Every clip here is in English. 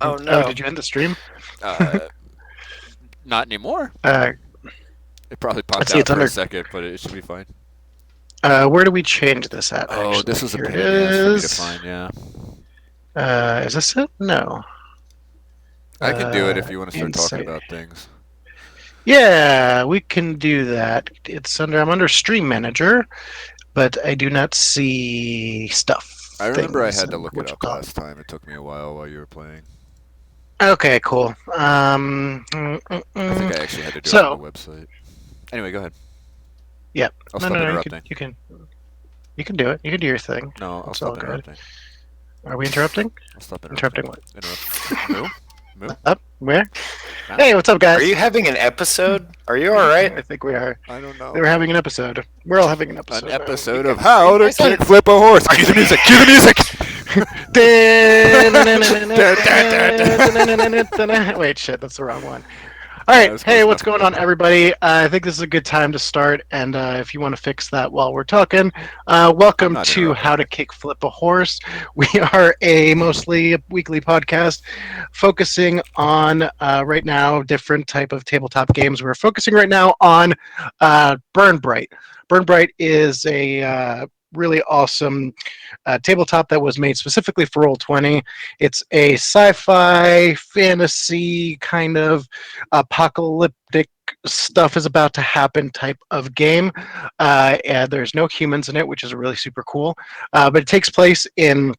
Oh Oh, no. did you end the stream? Uh, Not anymore. Uh, It probably let's popped see, out it's for a under. second, but it should be fine. Where do we change this at? Oh, this Actually, is a here it pain in the ass for me to is. find. Yeah, Is this it? No. I can do it if you want to start talking Insight. about things. Yeah, we can do that. It's under. I'm under Stream Manager, but I do not see stuff, I remember I things, had to and look it what you up call last time. It took me a while you were playing. it. Okay, cool. I think I actually had to do it on the So, website. Anyway, go ahead. yeah. I'll No, stop no, no. interrupting. You can do it. You can do your thing. No, I'll It's all stop good. interrupting. Are we interrupting? I'll stop interrupting. Interrupting what? Interrupt. Moo? Moo? Up? Where? Nah. Hey, what's up, Are guys? you having an episode? Are you all right? I think we are. I don't know. We're having an episode. We're all having an episode. An now. episode of How to I said- Kickflip a Horse. Cue the music. Cue the music. Wait, shit, that's the wrong one. All right, that's hey, close what's enough. going on, everybody? I think this is a good time to start, and if you want to fix that while we're talking, welcome not to interrupting. How to Kick Flip a Horse. We are a mostly weekly podcast focusing on, right now, different type of tabletop games. We're focusing right now on Bryte. Bryte is a really awesome tabletop that was made specifically for Roll20. It's a sci-fi fantasy kind of apocalyptic stuff is about to happen type of game. And there's no humans in it, which is really super cool. But it takes place in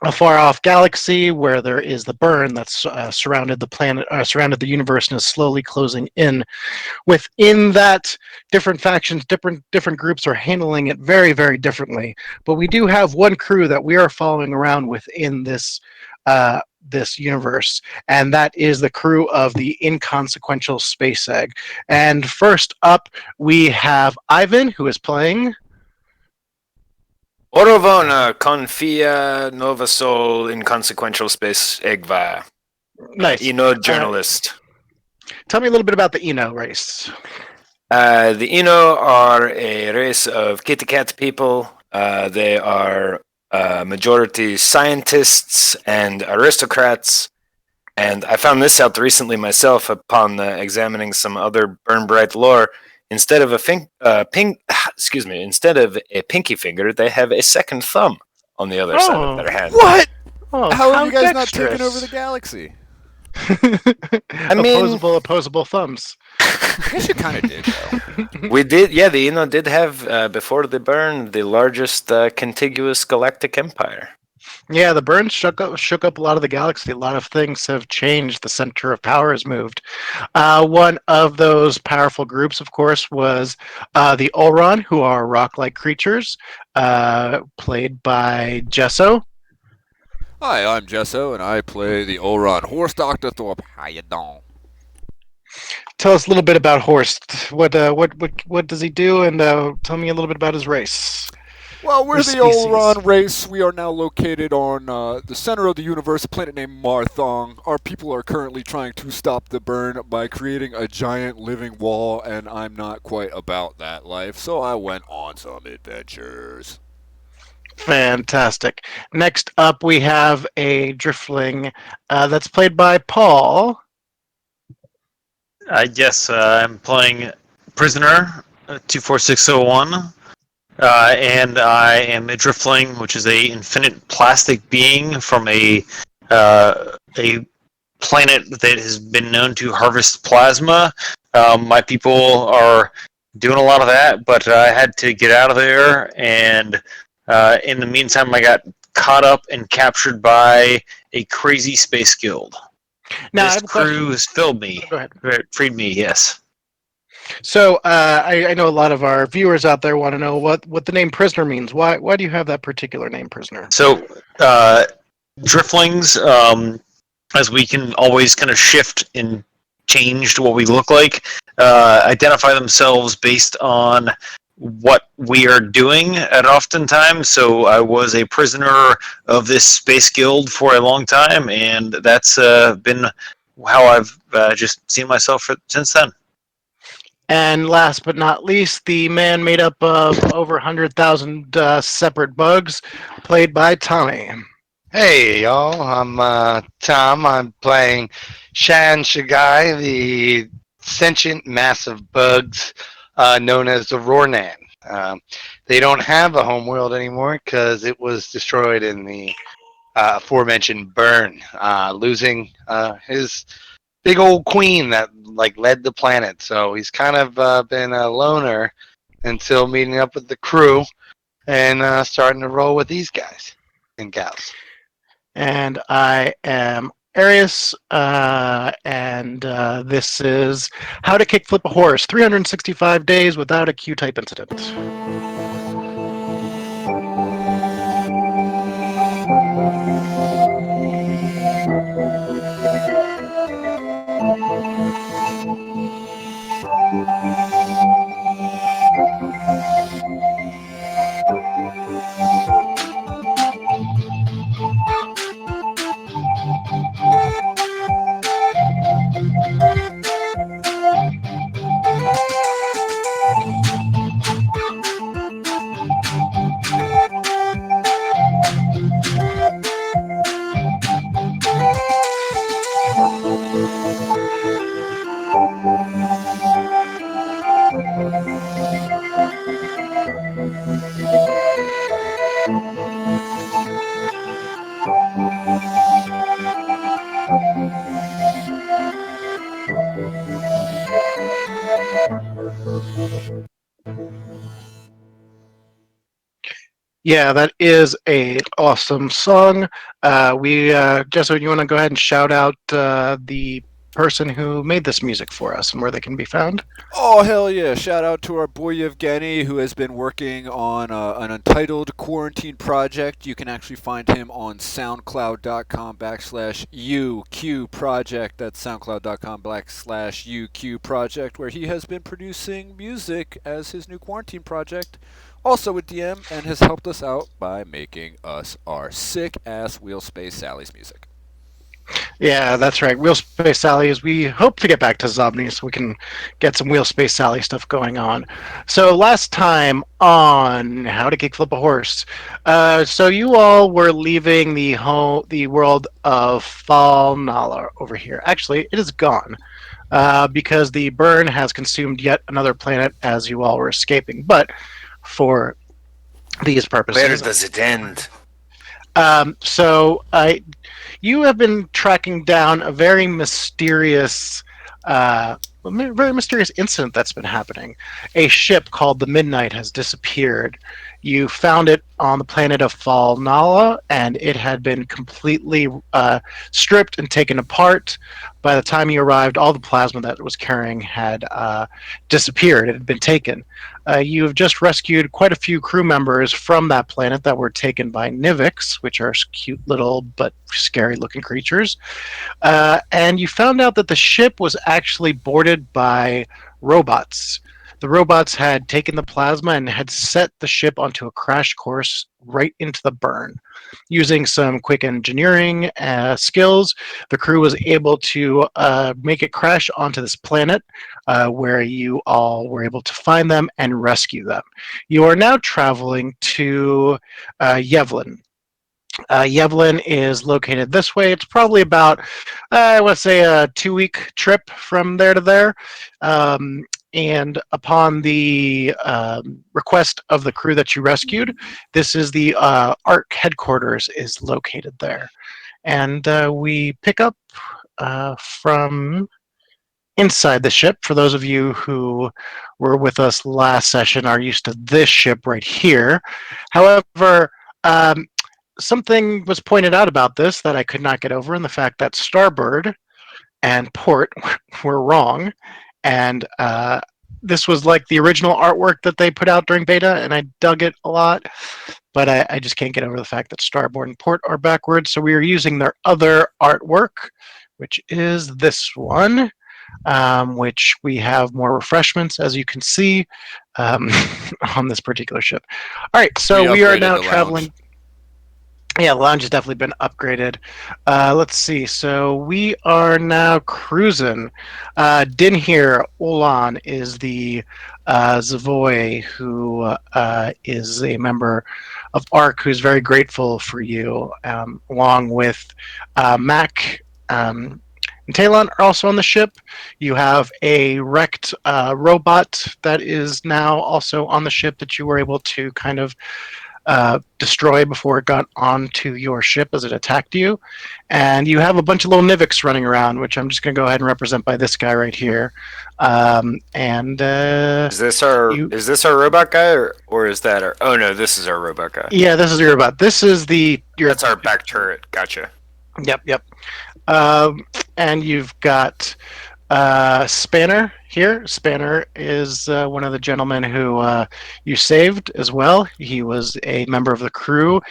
a far off galaxy where there is the burn that's surrounded the planet, surrounded the universe, and is slowly closing in. Within that, different factions, different groups are handling it very, very differently. But we do have one crew that we are following around within this universe, and that is the crew of the Inconsequential Space Egg. And first up, we have Ivan, who is playing. Orovona confia nova sol inconsequential space egva. Nice. Eno journalist. Tell me a little bit about the Eno race. The Eno are a race of kitty cat people. They are majority scientists and aristocrats. And I found this out recently myself upon examining some other Burn Bright lore. Instead of instead of a pinky finger, they have a second thumb on the other side of their hand. What? Oh, How have you guys not dexterous. taken over the galaxy? I mean- opposable thumbs. I guess you kind of did, though. We did, yeah. The Eno did have before the burn the largest contiguous galactic empire. Yeah, the burn shook up a lot of the galaxy. A lot of things have changed. The center of power has moved. One of those powerful groups, of course, was the Olron, who are rock-like creatures, played by Gesso. Hi, I'm Gesso, and I play the Olron Horse Doctor Thorpe. How you doing? Tell us a little bit about Horst. What does he do? And tell me a little bit about his race. Well, we're Or the species. Olron race. We are now located on the center of the universe, a planet named Marthong. Our people are currently trying to stop the burn by creating a giant living wall, and I'm not quite about that life, so I went on some adventures. Fantastic. Next up, we have a Driftling that's played by Paul. Yes, I'm playing Prisoner 24601, and I am a Driftling, which is a infinite plastic being from a planet that has been known to harvest plasma. My people are doing a lot of that, but I had to get out of there, and in the meantime, I got caught up and captured by a crazy space guild. Now, I This have a question. crew has filled me, Go ahead. freed me. Yes. So I know a lot of our viewers out there want to know what the name Prisoner means. Why do you have that particular name, Prisoner? So, driftlings, as we can always kind of shift and change to what we look like, identify themselves based on what we are doing at oftentimes. So I was a prisoner of this space guild for a long time, and that's been how I've just seen myself since then. And last but not least, the man made up of over 100,000 separate bugs, played by Tommy. Hey y'all, I'm Tom. I'm playing Shan Shagai, the sentient massive bugs known as the Rornan. They don't have a homeworld anymore because it was destroyed in the aforementioned burn, losing his big old queen that led the planet. So he's kind of been a loner until meeting up with the crew and starting to roll with these guys and gals. And I am Arius, and this is How to Kickflip a Horse 365 Days Without a Q-Type Incident. Yeah, that is a awesome song. Jessica, you want to go ahead and shout out the person who made this music for us and where they can be found? Oh, hell yeah. Shout out to our boy Yevgeny, who has been working on an Untitled Quarantine project. You can actually find him on soundcloud.com/UQ project. That's soundcloud.com/UQ project, where he has been producing music as his new quarantine project. Also a DM, and has helped us out by making us our sick ass Wheel Space Sally's music. Yeah, that's right. Wheel Space Sally is we hope to get back to Zobni so we can get some Wheel Space Sally stuff going on. So last time on How to Kickflip a Horse, so you all were leaving the world of Falnalla over here. Actually, it is gone because the burn has consumed yet another planet as you all were escaping. But for these purposes, Where does it end? You have been tracking down a very mysterious incident that's been happening. A ship called the Midnight has disappeared. You found it on the planet of Falnalla, and it had been completely stripped and taken apart. By the time you arrived, all the plasma that it was carrying had disappeared. It had been taken. You have just rescued quite a few crew members from that planet that were taken by nivicks, which are cute little but scary-looking creatures. And you found out that the ship was actually boarded by robots. The robots had taken the plasma and had set the ship onto a crash course right into the burn. Using some quick engineering skills, the crew was able to make it crash onto this planet where you all were able to find them and rescue them. You are now traveling to Yevlin. Yevlin is located this way. It's probably about, I want to say, a 2-week trip from there to there. And upon the request of the crew that you rescued, this is the ARC headquarters is located there. And we pick up from inside the ship. For those of you who were with us last session are used to this ship right here. However, something was pointed out about this that I could not get over, and the fact that starboard and port were wrong. And this was like the original artwork that they put out during beta, and I dug it a lot. But I just can't get over the fact that starboard and port are backwards. So we are using their other artwork, which is this one, which we have more refreshments, as you can see, on this particular ship. All right, so we are now traveling. Yeah, the lounge has definitely been upgraded. Let's see. So we are now cruising. Din here, Olan is the Zavoy who is a member of ARC who's very grateful for you, along with Mac. And Talon are also on the ship. You have a wrecked robot that is now also on the ship that you were able to kind of destroy before it got onto your ship as it attacked you. And you have a bunch of little nivicks running around, which I'm just going to go ahead and represent by this guy right here. Is this our robot guy or is that our? Oh no, this is our robot guy. Yeah, this is your robot. This is That's our back turret. Gotcha. Yep. And you've got Spanner here. Spanner is one of the gentlemen who you saved as well. He was a member of the crew.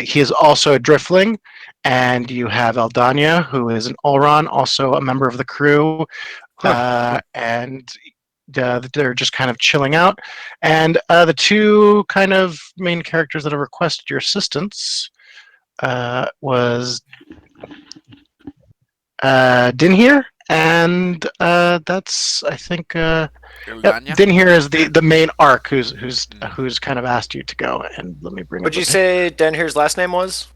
He is also a driftling. And you have Eldania, who is an Olron, also a member of the crew. And they're just kind of chilling out. And the two kind of main characters that have requested your assistance was Din here. And that's, I think, Din here is the main arc who's kind of asked you to go. And let me bring. What'd you say Dan here's last name was?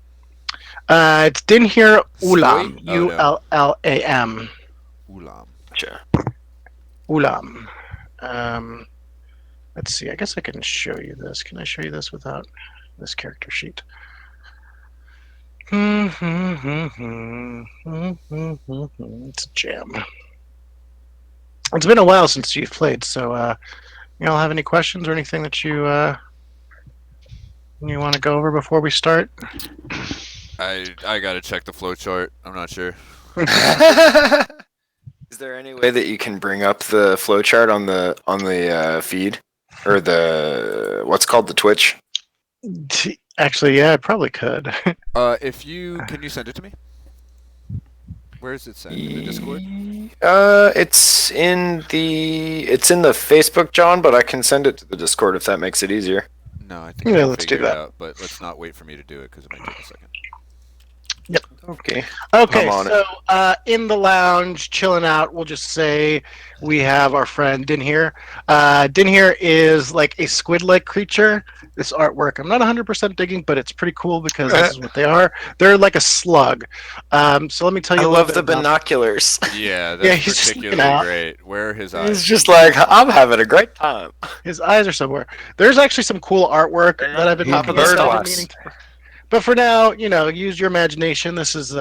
It's Din here Ulam. Oh, Ullam. Ulam. Gotcha. Ulam. Let's see. I guess I can show you this. Can I show you this without this character sheet? It's a jam. It's been a while since you've played, so you all have any questions or anything that you want to go over before we start? I gotta check the flowchart. I'm not sure. Is there any way that you can bring up the flowchart on the feed or what's called the Twitch? Actually, yeah, I probably could. Can you send it to me? Where is it sent? In the Discord? It's in the Facebook, John, but I can send it to the Discord if that makes it easier. No, I think Yeah, I'll let's do figure it that. out, but let's not wait for me to do it because it might take a second. Yep. Okay. Okay, I'm on so in the lounge, chilling out, we'll just say we have our friend Din here. Din here is like a squid-like creature. This artwork, I'm not 100% digging, but it's pretty cool because this is what they are. They're like a slug. So let me tell you I a little love bit the about binoculars. Yeah, Yeah, that's he's just looking particularly out. great. Where are his eyes? It's just like I'm having a great time. His eyes are somewhere. There's actually some cool artwork that I've been Top of the I've been stars. meaning to. But for now, use your imagination. This is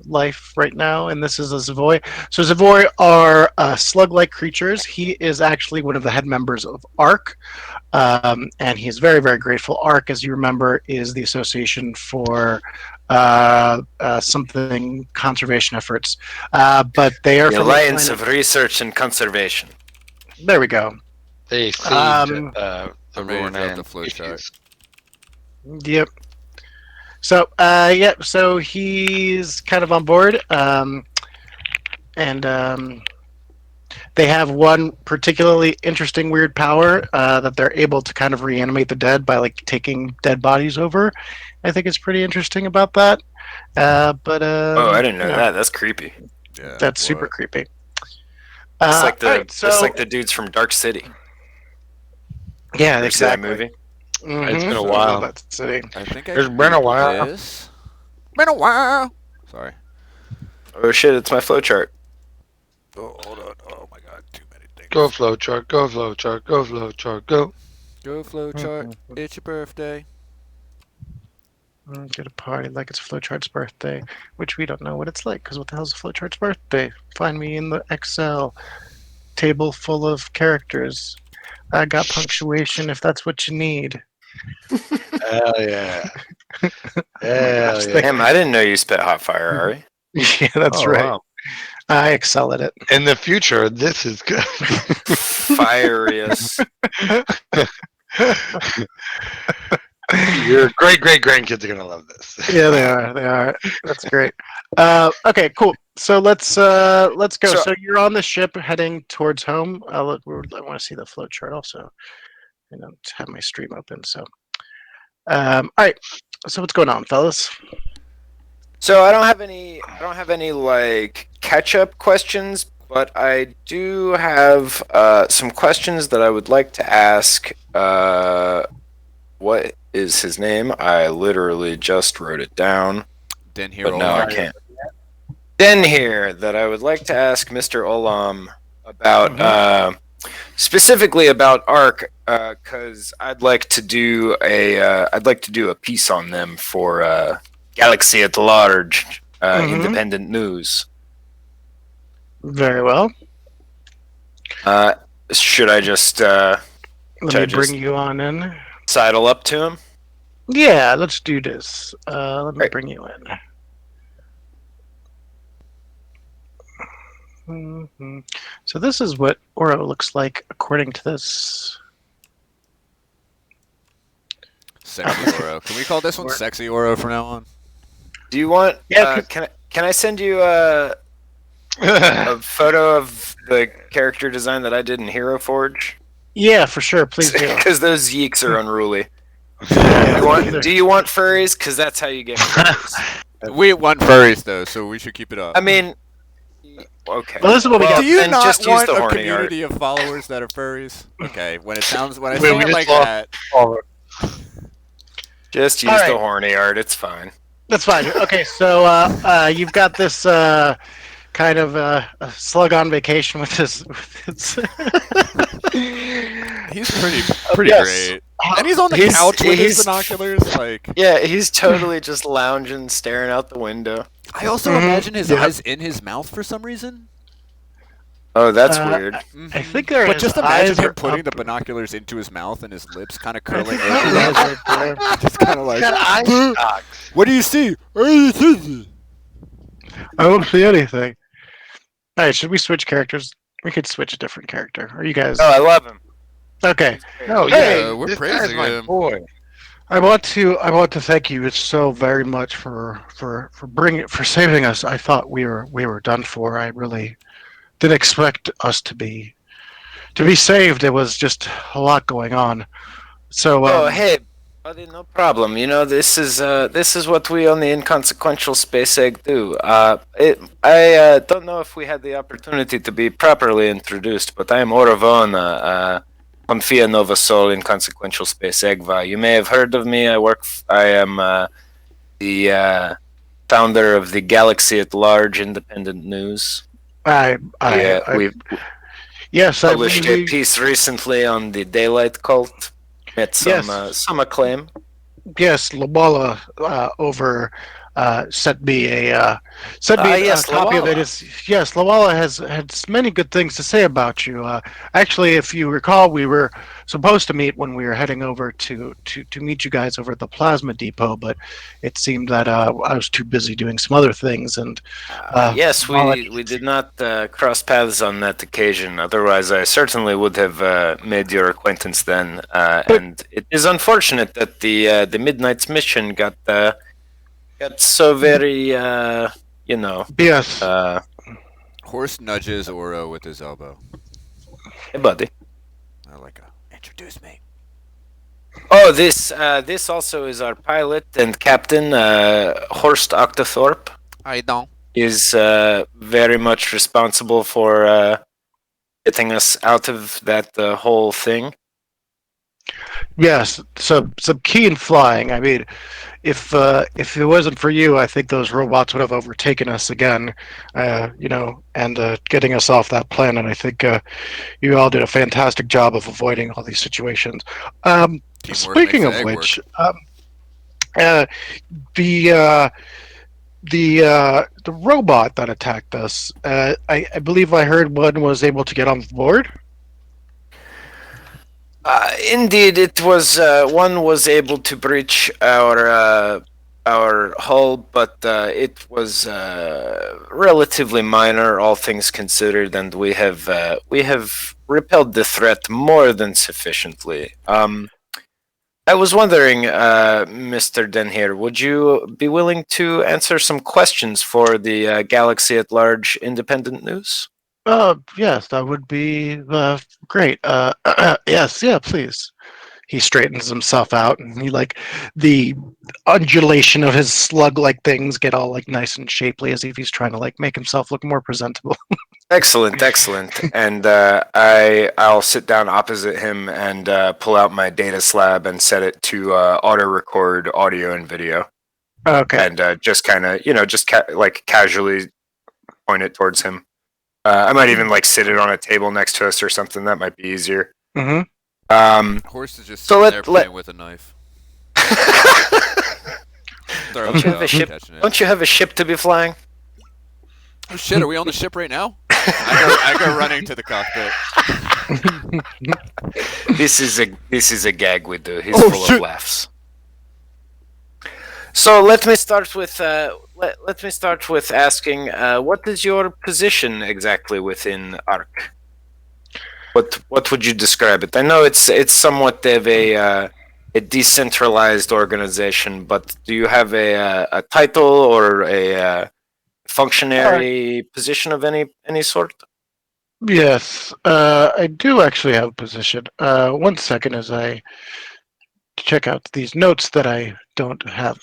life right now, and this is a Zavoy. So Zavoy are slug-like creatures. He is actually one of the head members of ARC, and he is very, very grateful. ARC, as you remember, is the Association for something conservation efforts. But they are The from Alliance the of Research and Conservation. There we go. They siege I'm the ready to drop Ronan the flowchart. issues. Yep. So, so he's kind of on board, and they have one particularly interesting, weird power that they're able to kind of reanimate the dead by like taking dead bodies over. I think it's pretty interesting about that. Oh, I didn't know that. That's creepy. Yeah, That's what? super creepy. It's like the alright, it's like the dudes from Dark City. yeah, You see that exactly. movie? Mhm. It's been a So while. that's city. I think It's been a while. This. Been a while. Sorry. Oh shit! It's my flowchart. Oh, hold on. Oh my god, too many things. Go flowchart, go flowchart, go flowchart, go. Go flowchart. It's your birthday. Get a party like it's Flowchart's birthday, which we don't know what it's like, because what the hell's a Flowchart's birthday? Find me in the Excel table full of characters. I got punctuation if that's what you need. Hell yeah. Hell yeah. Damn, I didn't know you spit hot fire, Ari. Yeah, that's Oh, right. wow. I excel at it. In the future, this is good. Furious. Your great grandkids are gonna love this. Yeah, they are. They are. That's great. Okay, cool. So let's go. So- So you're on the ship heading towards home. I want to see the flowchart also. To have my stream open. So, all right. So what's going on, fellas? So I don't have any like catch-up questions, but I do have some questions that I would like to ask. What is his name? I literally just wrote it down, Den here. but now I can't. Den here that I would like to ask Mr. Olam about specifically about Ark, because I'd like to do a piece on them for Galaxy at Large, independent news. Very well. Should I just Let Should I me just- bring you on in. sidle up to him? Yeah, let's do this. Let me Great. bring you in. So this is what Oro looks like according to this. Sexy Oro. Can we call this one Sexy Oro from now on? Do you want? Yeah, Can I send you a photo of the character design that I did in Hero Forge? Yeah, for sure. Please do. Because those yeeks are unruly. Yeah, Do you want furries? Because that's how you get furries. We want furries though, so we should keep it up. I mean, okay. Well, this is what we got. do you then not just use want the a horny community of followers that are furries? Okay, when I Wait, say we it just like lost- that, Just use Alright. the horny art. It's fine. That's fine. Okay, so you've got this kind of a slug on vacation with this. he's pretty Yes. great. And he's on the He's- couch with his he's- binoculars. Like, Yeah, he's totally just lounging, staring out the window. I also Mhm. imagine his Yeah. eyes in his mouth for some reason. Oh, that's Uh, weird. I think they're. But his just imagine eyes him are putting up. the binoculars into his mouth and his lips kind of I curling think over. his eyes are there. Just kind of like, Got eye "Huh? stalks. What do you see? I don't see anything. All right, should we switch characters? We could switch a different character. Are you guys Oh, I love him. okay? No, Hey, yeah, we're this guy's praising my him. boy. I want to thank you so very much for saving us. I thought we were done for. I really didn't expect us to be saved. It was just a lot going on. So Oh, hey, buddy, no problem. You know, this is what we on the Inconsequential Space Egg do. I don't know if we had the opportunity to be properly introduced, but I am Oravona, Confia Nova Sol Inconsequential Space Egg. You may have heard of me. I am the founder of the Galaxy at Large independent news. We yes, published a piece recently on the Daylight Cult. Met some acclaim. yes, Lawala over sent me a copy of it. Yes, Lawala has had many good things to say about you. Actually, if you recall, we were supposed to meet when we were heading over to meet you guys over at the Plasma Depot, but it seemed that I was too busy doing some other things. And Yes, Lawala- we did not cross paths on that occasion. Otherwise, I certainly would have made your acquaintance then. And it is unfortunate that the Midnight's mission got so very, yes, Horse nudges Oro with his elbow. hey, buddy. I like introduce me. Oh, this also is our pilot and captain, Horst Octothorpe. I don't. Is very much responsible for getting us out of that whole thing. yes, some keen flying. I mean, if it wasn't for you, I think those robots would have overtaken us again. And getting us off that planet. I think you all did a fantastic job of avoiding all these situations. Teamwork Speaking makes of the egg which, the robot that attacked us, I believe I heard one was able to get on board. Indeed, it was one was able to breach our hull, but it was relatively minor, all things considered, and we have repelled the threat more than sufficiently. I was wondering, Mr. Denhere, would you be willing to answer some questions for the Galaxy at Large independent news? Yes, that would be great. Yes, yeah, please. he straightens himself out, and he like the undulation of his slug-like things get all like nice and shapely, as if he's trying to like make himself look more presentable. Excellent, excellent. And I'll sit down opposite him and pull out my data slab and set it to auto record audio and video, Okay. and just kind of like casually point it towards him. I might even like sit it on a table next to us or something. That might be easier. Mm-hmm. Horse is just So sitting there playing with a knife. Don't you have a ship? Don't you have a ship to be flying? Oh shit! Are we on the ship right now? I go running to the cockpit. This is a gag we do. He's Oh, full shit. of laughs. So let me start with asking, what is your position exactly within ARC? What would you describe it? I know it's somewhat of a decentralized organization, but do you have a title or a functionary position of any sort? Yes, I do actually have a position. 1 second as I check out these notes that I don't have.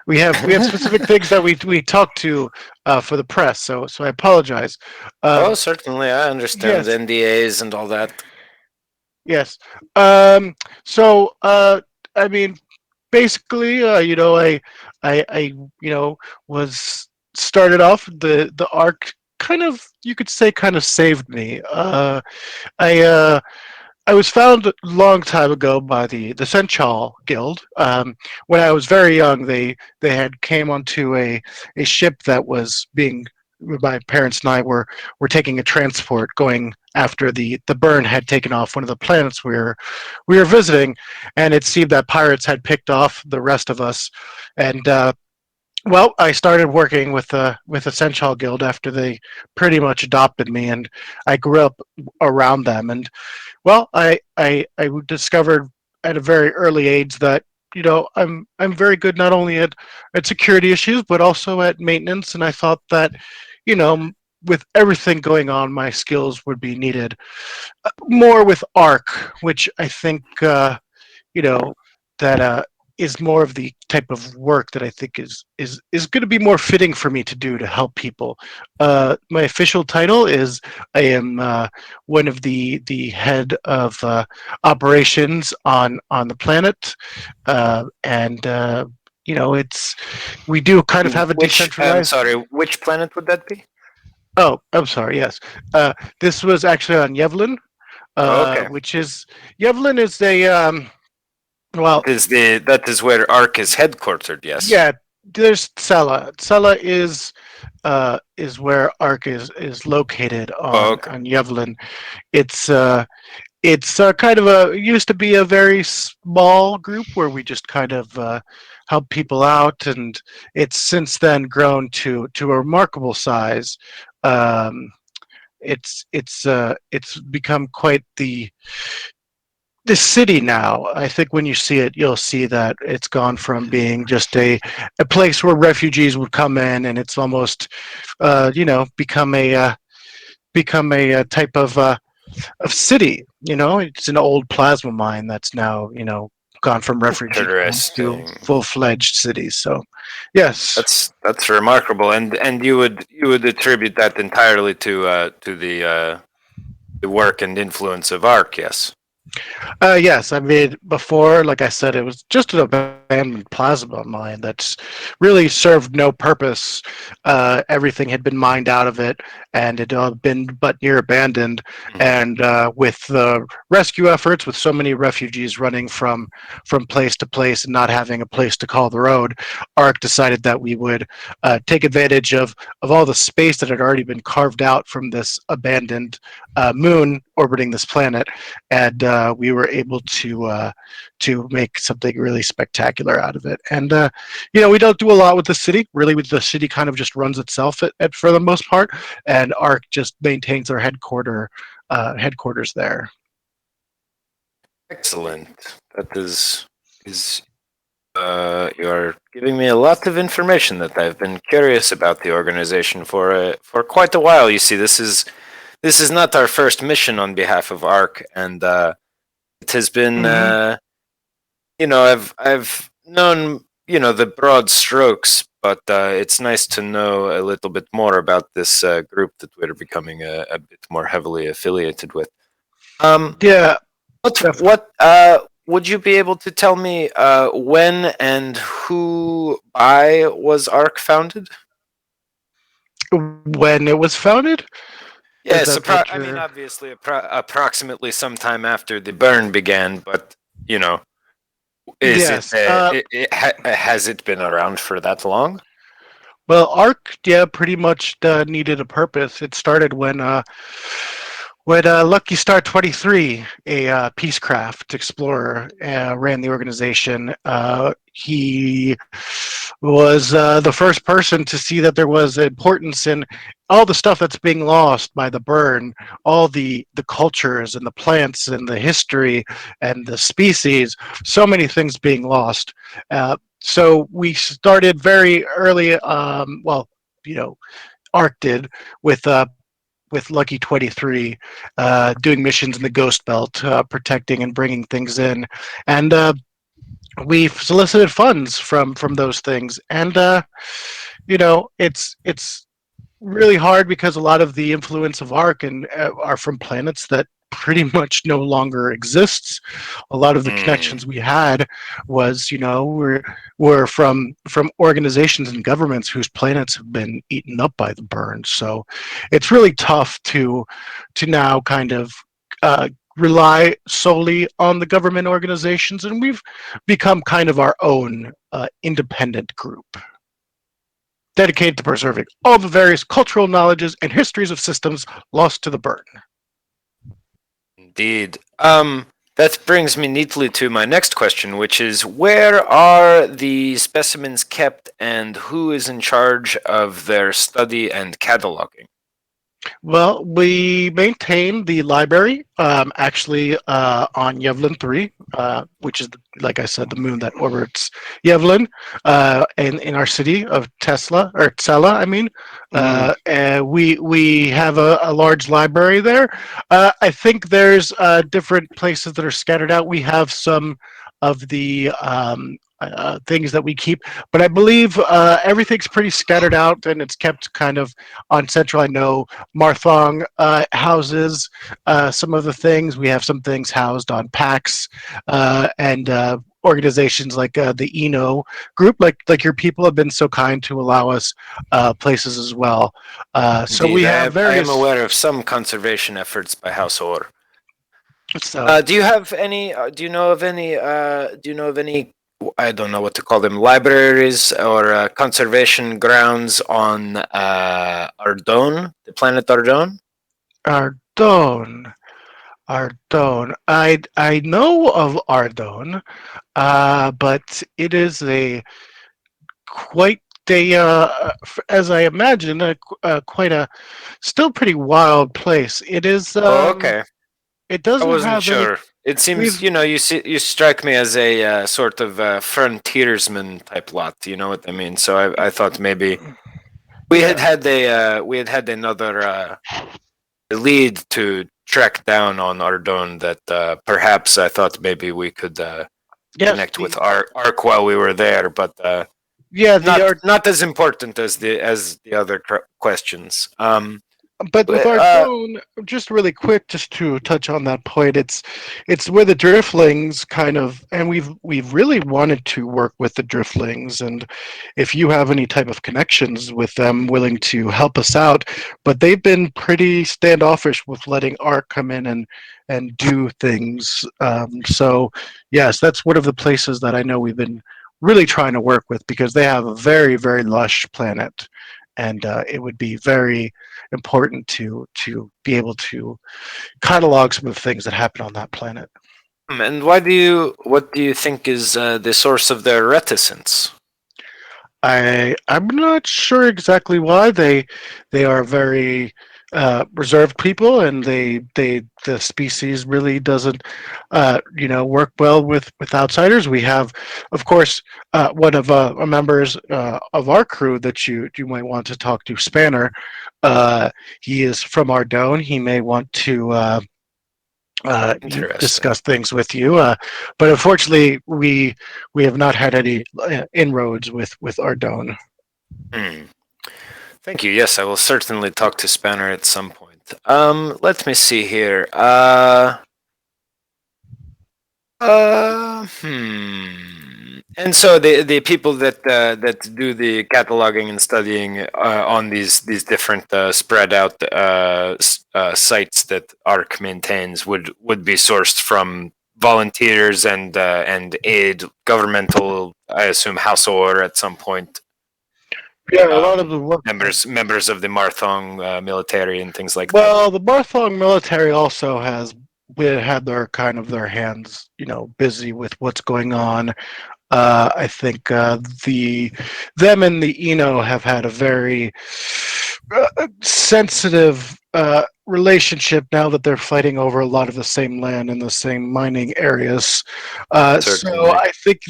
We have specific things that we talk to for the press, so I apologize. Oh, certainly, I understand yes. NDAs and all that. Yes. So I mean, basically, I was started off the arc kind of, you could say, kind of saved me. I was found a long time ago by the Senchal Guild. When I was very young, they had came onto a ship that was being. My parents and I were taking a transport going after the burn had taken off one of the planets we were visiting, and it seemed that pirates had picked off the rest of us, and well, I started working with the Senchal Guild after they pretty much adopted me, and I grew up around them, and well, I discovered at a very early age that I'm very good not only at security issues but also at maintenance, and I thought that with everything going on, my skills would be needed more with ARC, which I think that is more of the type of work that I think is going to be more fitting for me to do to help people. My official title is I am one of the head of operations on the planet, and it's we do kind of have a I'm decentralized. sorry, which planet would that be? Oh, I'm sorry. Yes, this was actually on Yevlin, Okay. which is Yevlin is a well. That is where ARC is headquartered, yes. Yeah, there's Sela. Sela is where Ark is located okay. on Yevlin. It's kind of it used to be a very small group where we just kind of help people out, and it's since then grown to a remarkable size. Um, it's become quite the city now. I think when you see it, you'll see that it's gone from being just a place where refugees would come in, and it's almost become a type of city. It's an old plasma mine that's now gone from refugee camps to Interesting. full-fledged cities. So yes, That's remarkable, and you would attribute that entirely to the work and influence of ARC, yes. yes. I mean, before, like I said, it was just an abandoned plasma mine that's really served no purpose. Everything had been mined out of it, and it had been but near abandoned. Mhm. And with the rescue efforts, with so many refugees running from place to place and not having a place to call their own, ARC decided that we would take advantage of all the space that had already been carved out from this abandoned moon orbiting this planet, and we were able to make something really spectacular out of it. And we don't do a lot with the city. Really, with the city, kind of just runs itself for the most part, and ARC just maintains their headquarters there. Excellent. That is you are giving me a lot of information that I've been curious about the organization for quite a while. You see, this is not our first mission on behalf of ARC, and it has been I've known the broad strokes, but it's nice to know a little bit more about this group that we're becoming a bit more heavily affiliated with. Yeah, What would you be able to tell me when and who by was ARC founded? when it was founded. Is Yes, that what I mean, you're? obviously, approximately sometime after the burn began, but you know, is it, Yes. has it been around for that long? Well, Ark, yeah, pretty much needed a purpose. It started when Lucky Star 23, a peacecraft explorer, ran the organization. He was the first person to see that there was importance in all the stuff that's being lost by the burn, all the cultures and the plants and the history and the species, so many things being lost. So we started very early. Arc did with Lucky 23, doing missions in the Ghost Belt, protecting and bringing things in, and we've solicited funds from those things, and it's really hard because a lot of the influence of Arc and are from planets that pretty much no longer exists. A lot of the Hmm. connections we had was, were from organizations and governments whose planets have been eaten up by the burn. So it's really tough to now kind of rely solely on the government organizations, and we've become kind of our own independent group dedicated to preserving all the various cultural knowledges and histories of systems lost to the burn. Indeed. That brings me neatly to my next question, which is where are the specimens kept and who is in charge of their study and cataloging? Well, we maintain the library, actually on Yevlin 3, which is, like I said, the moon that orbits Yevlin, in our city of Tsela, I mean. And we have a large library there. I think there's different places that are scattered out. We have some of the things that we keep, but I believe everything's pretty scattered out and it's kept kind of on central. I know Marthong houses some of the things. We have some things housed on PAX and organizations like the Eno group, like your people have been so kind to allow us places as well. So we Indeed, have I am various. aware of some conservation efforts by House Or. So Do you have any? Do you know of any? Do you know of any? I don't know what to call them. Libraries or conservation grounds on Ardone, the planet Ardone. Ardone, Ardone. I know of Ardone, but it is a quite as I imagine, quite a still pretty wild place. It is. Oh, okay. It I doesn't wasn't have any. sure. It seems, We've you strike me as a sort of frontiersman type lot. You know what I mean? So I thought maybe yeah. we had had another lead to track down on Ardone that perhaps I thought maybe we could Yes. connect with Arc while we were there, but Yeah. The art. not as important as the other questions. But with our Uh, drone, just really quick, just to touch on that point, it's where the driftlings kind of, and we've really wanted to work with the driftlings, and if you have any type of connections with them, willing to help us out, but they've been pretty standoffish with letting Ark come in and do things. So yes, that's one of the places that I know we've been really trying to work with because they have a very very lush planet, and it would be very important to be able to catalog some of the things that happen on that planet. and what do you think is the source of their reticence? I'm not sure exactly why they are very reserved people, and the species really doesn't work well with outsiders. We have, of course, one of members of our crew that you might want to talk to, Spanner. He is from Ardone. He may want to Interesting. discuss things with you. But unfortunately, we have not had any inroads with Ardone. Hmm. Thank you. Yes, I will certainly talk to Spanner at some point. Let me see here. And so the people that do the cataloging and studying on these different spread out sites that ARC maintains would be sourced from volunteers and aid, governmental, I assume, house order at some point. Yeah, a lot of the work. Members of the Marthong military and things like that. Well, the Barthong military also has had their hands, busy with what's going on. I think them and the Eno have had a very sensitive relationship now that they're fighting over a lot of the same land and the same mining areas. So Certainly. I think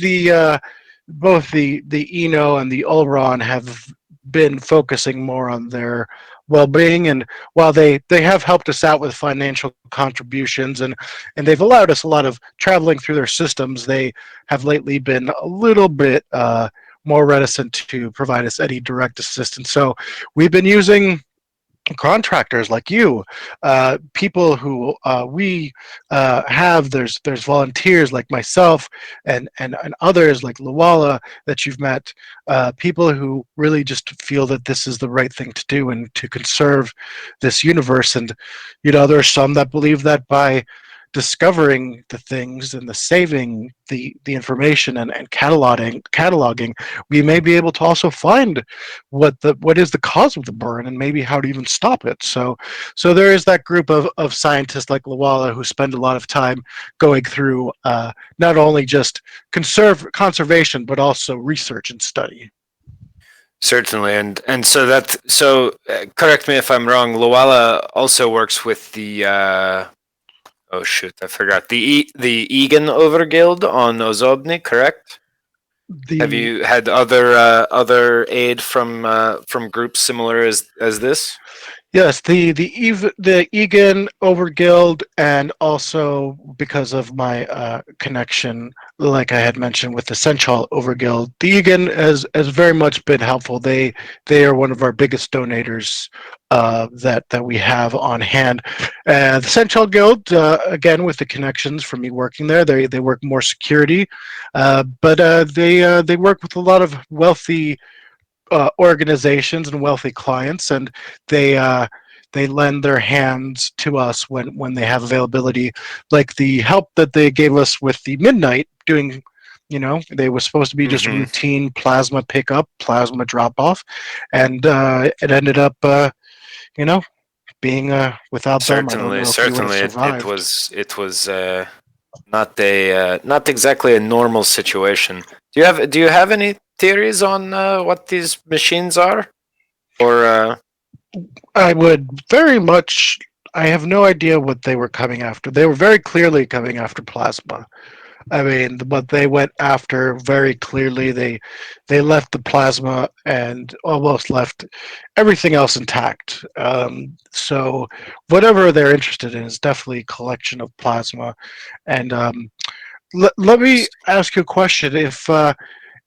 both the Eno and the Ulron have been focusing more on their well-being, and while they have helped us out with financial contributions and they've allowed us a lot of traveling through their systems, they have lately been a little bit more reticent to provide us any direct assistance. So we've been using contractors like you, people who we have. There's volunteers like myself and others like Luwala that you've met, people who really just feel that this is the right thing to do and to conserve this universe. And there are some that believe that by discovering the things and the saving the information and cataloging, we may be able to also find what is the cause of the burn and maybe how to even stop it. So there is that group of scientists like Luwala who spend a lot of time going through not only just conservation but also research and study. Certainly, and so correct me if I'm wrong. Luwala also works with the oh shoot, I forgot the Egan Overguild on Ozobni, correct? Have The you had other aid from groups similar as this? Yes, the Egan Overguild, and also because of my connection, like I had mentioned with the Central Overguild, the Egan has very much been helpful. They are one of our biggest donators that we have on hand. The Central Guild, again with the connections from me working there, they work more security, but they work with a lot of wealthy organizations and wealthy clients, and they lend their hands to us when they have availability, like the help that they gave us with the Midnight doing. They were supposed to be just Hmm. routine plasma pickup, plasma drop off, and it ended up, being without them. I don't Certainly, know if we would have certainly, survived. it was not exactly a normal situation. Do you have any theories on what these machines are, or I would very much. I have no idea what they were coming after. They were very clearly coming after plasma. I mean, what they went after very clearly, they left the plasma and almost left everything else intact. So whatever they're interested in is definitely a collection of plasma. And let me ask you a question.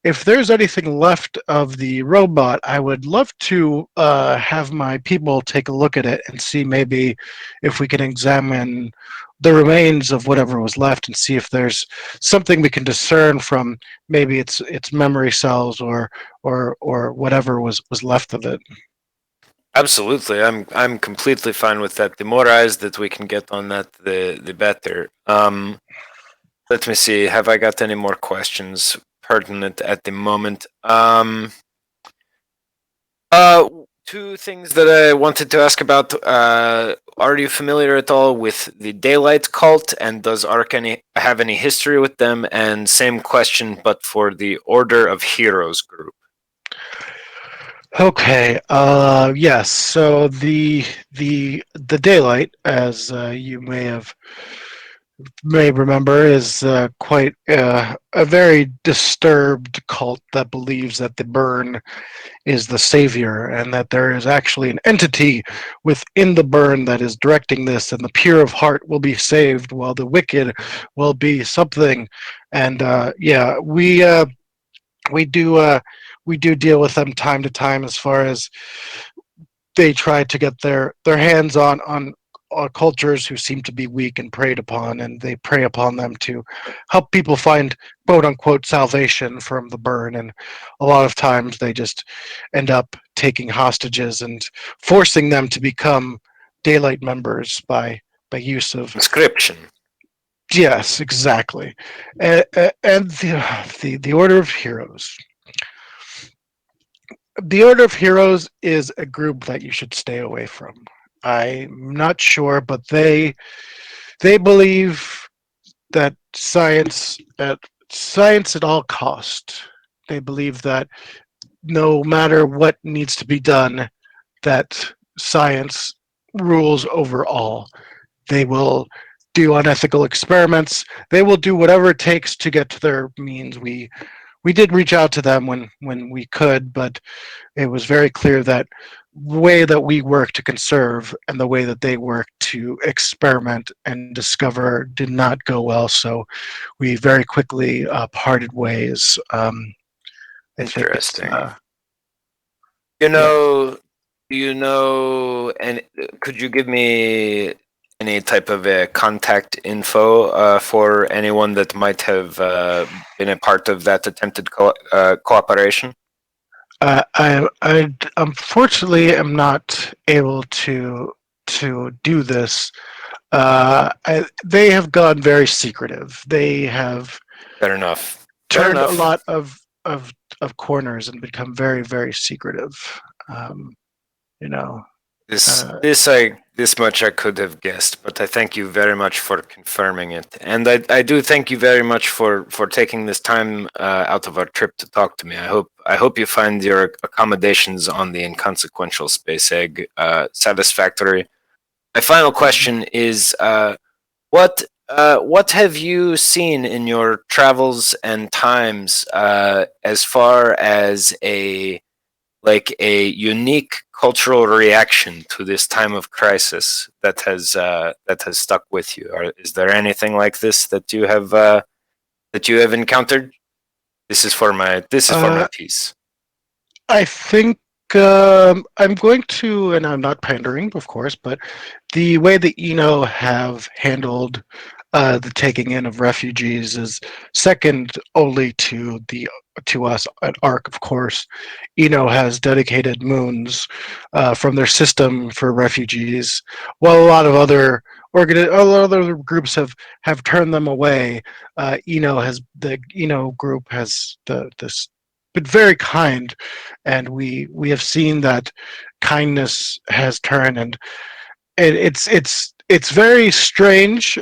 If there's anything left of the robot, I would love to have my people take a look at it and see maybe if we can examine the remains of whatever was left and see if there's something we can discern from maybe its memory cells or whatever was left of it. absolutely, I'm completely fine with that. The more eyes that we can get on that, the better. Let me see. Have I got any more questions pertinent at the moment? Two things that I wanted to ask about. Are you familiar at all with the Daylight cult, and does Ark have any history with them? And same question, but for the Order of Heroes group. Okay. Yes. So the daylight, as you may have may remember, is quite a very disturbed cult that believes that the burn is the savior and that there is actually an entity within the burn that is directing this, and the pure of heart will be saved while the wicked will be something. And yeah, we do we do deal with them time to time as far as they try to get their hands on cultures who seem to be weak and preyed upon, and they prey upon them to help people find quote unquote salvation from the burn. And a lot of times they just end up taking hostages and forcing them to become daylight members by use of Inscription. yes, exactly. And the Order of Heroes. The Order of Heroes is a group that you should stay away from. I'm not sure, but they believe that science at all cost. They believe that no matter what needs to be done, that science rules over all. They will do unethical experiments. They will do whatever it takes to get to their means. We did reach out to them when we could, but it was very clear that the way that we work to conserve and the way that they work to experiment and discover did not go well. So we very quickly parted ways. I think it's, Interesting. yeah. And could you give me any type of contact info for anyone that might have been a part of that attempted cooperation? I unfortunately am not able to do this. They have gone very secretive. They have Fair enough. turned a lot of corners and become very, very secretive. You know. This much I could have guessed, but I thank you very much for confirming it, and I do thank you very much for taking this time out of our trip to talk to me. I hope you find your accommodations on the Inconsequential Space Egg satisfactory. My final question is, what have you seen in your travels and times as far as a unique cultural reaction to this time of crisis that has stuck with you? Is there anything like this that you have encountered? This is for my piece. I think I'm going to, and I'm not pandering, of course, but the way the Eno have handled the taking in of refugees is second only to us at ARC, of course. Eno has dedicated moons from their system for refugees, while a lot of other groups have turned them away. The Eno group has this been very kind, and we have seen that kindness has turned, and it's very strange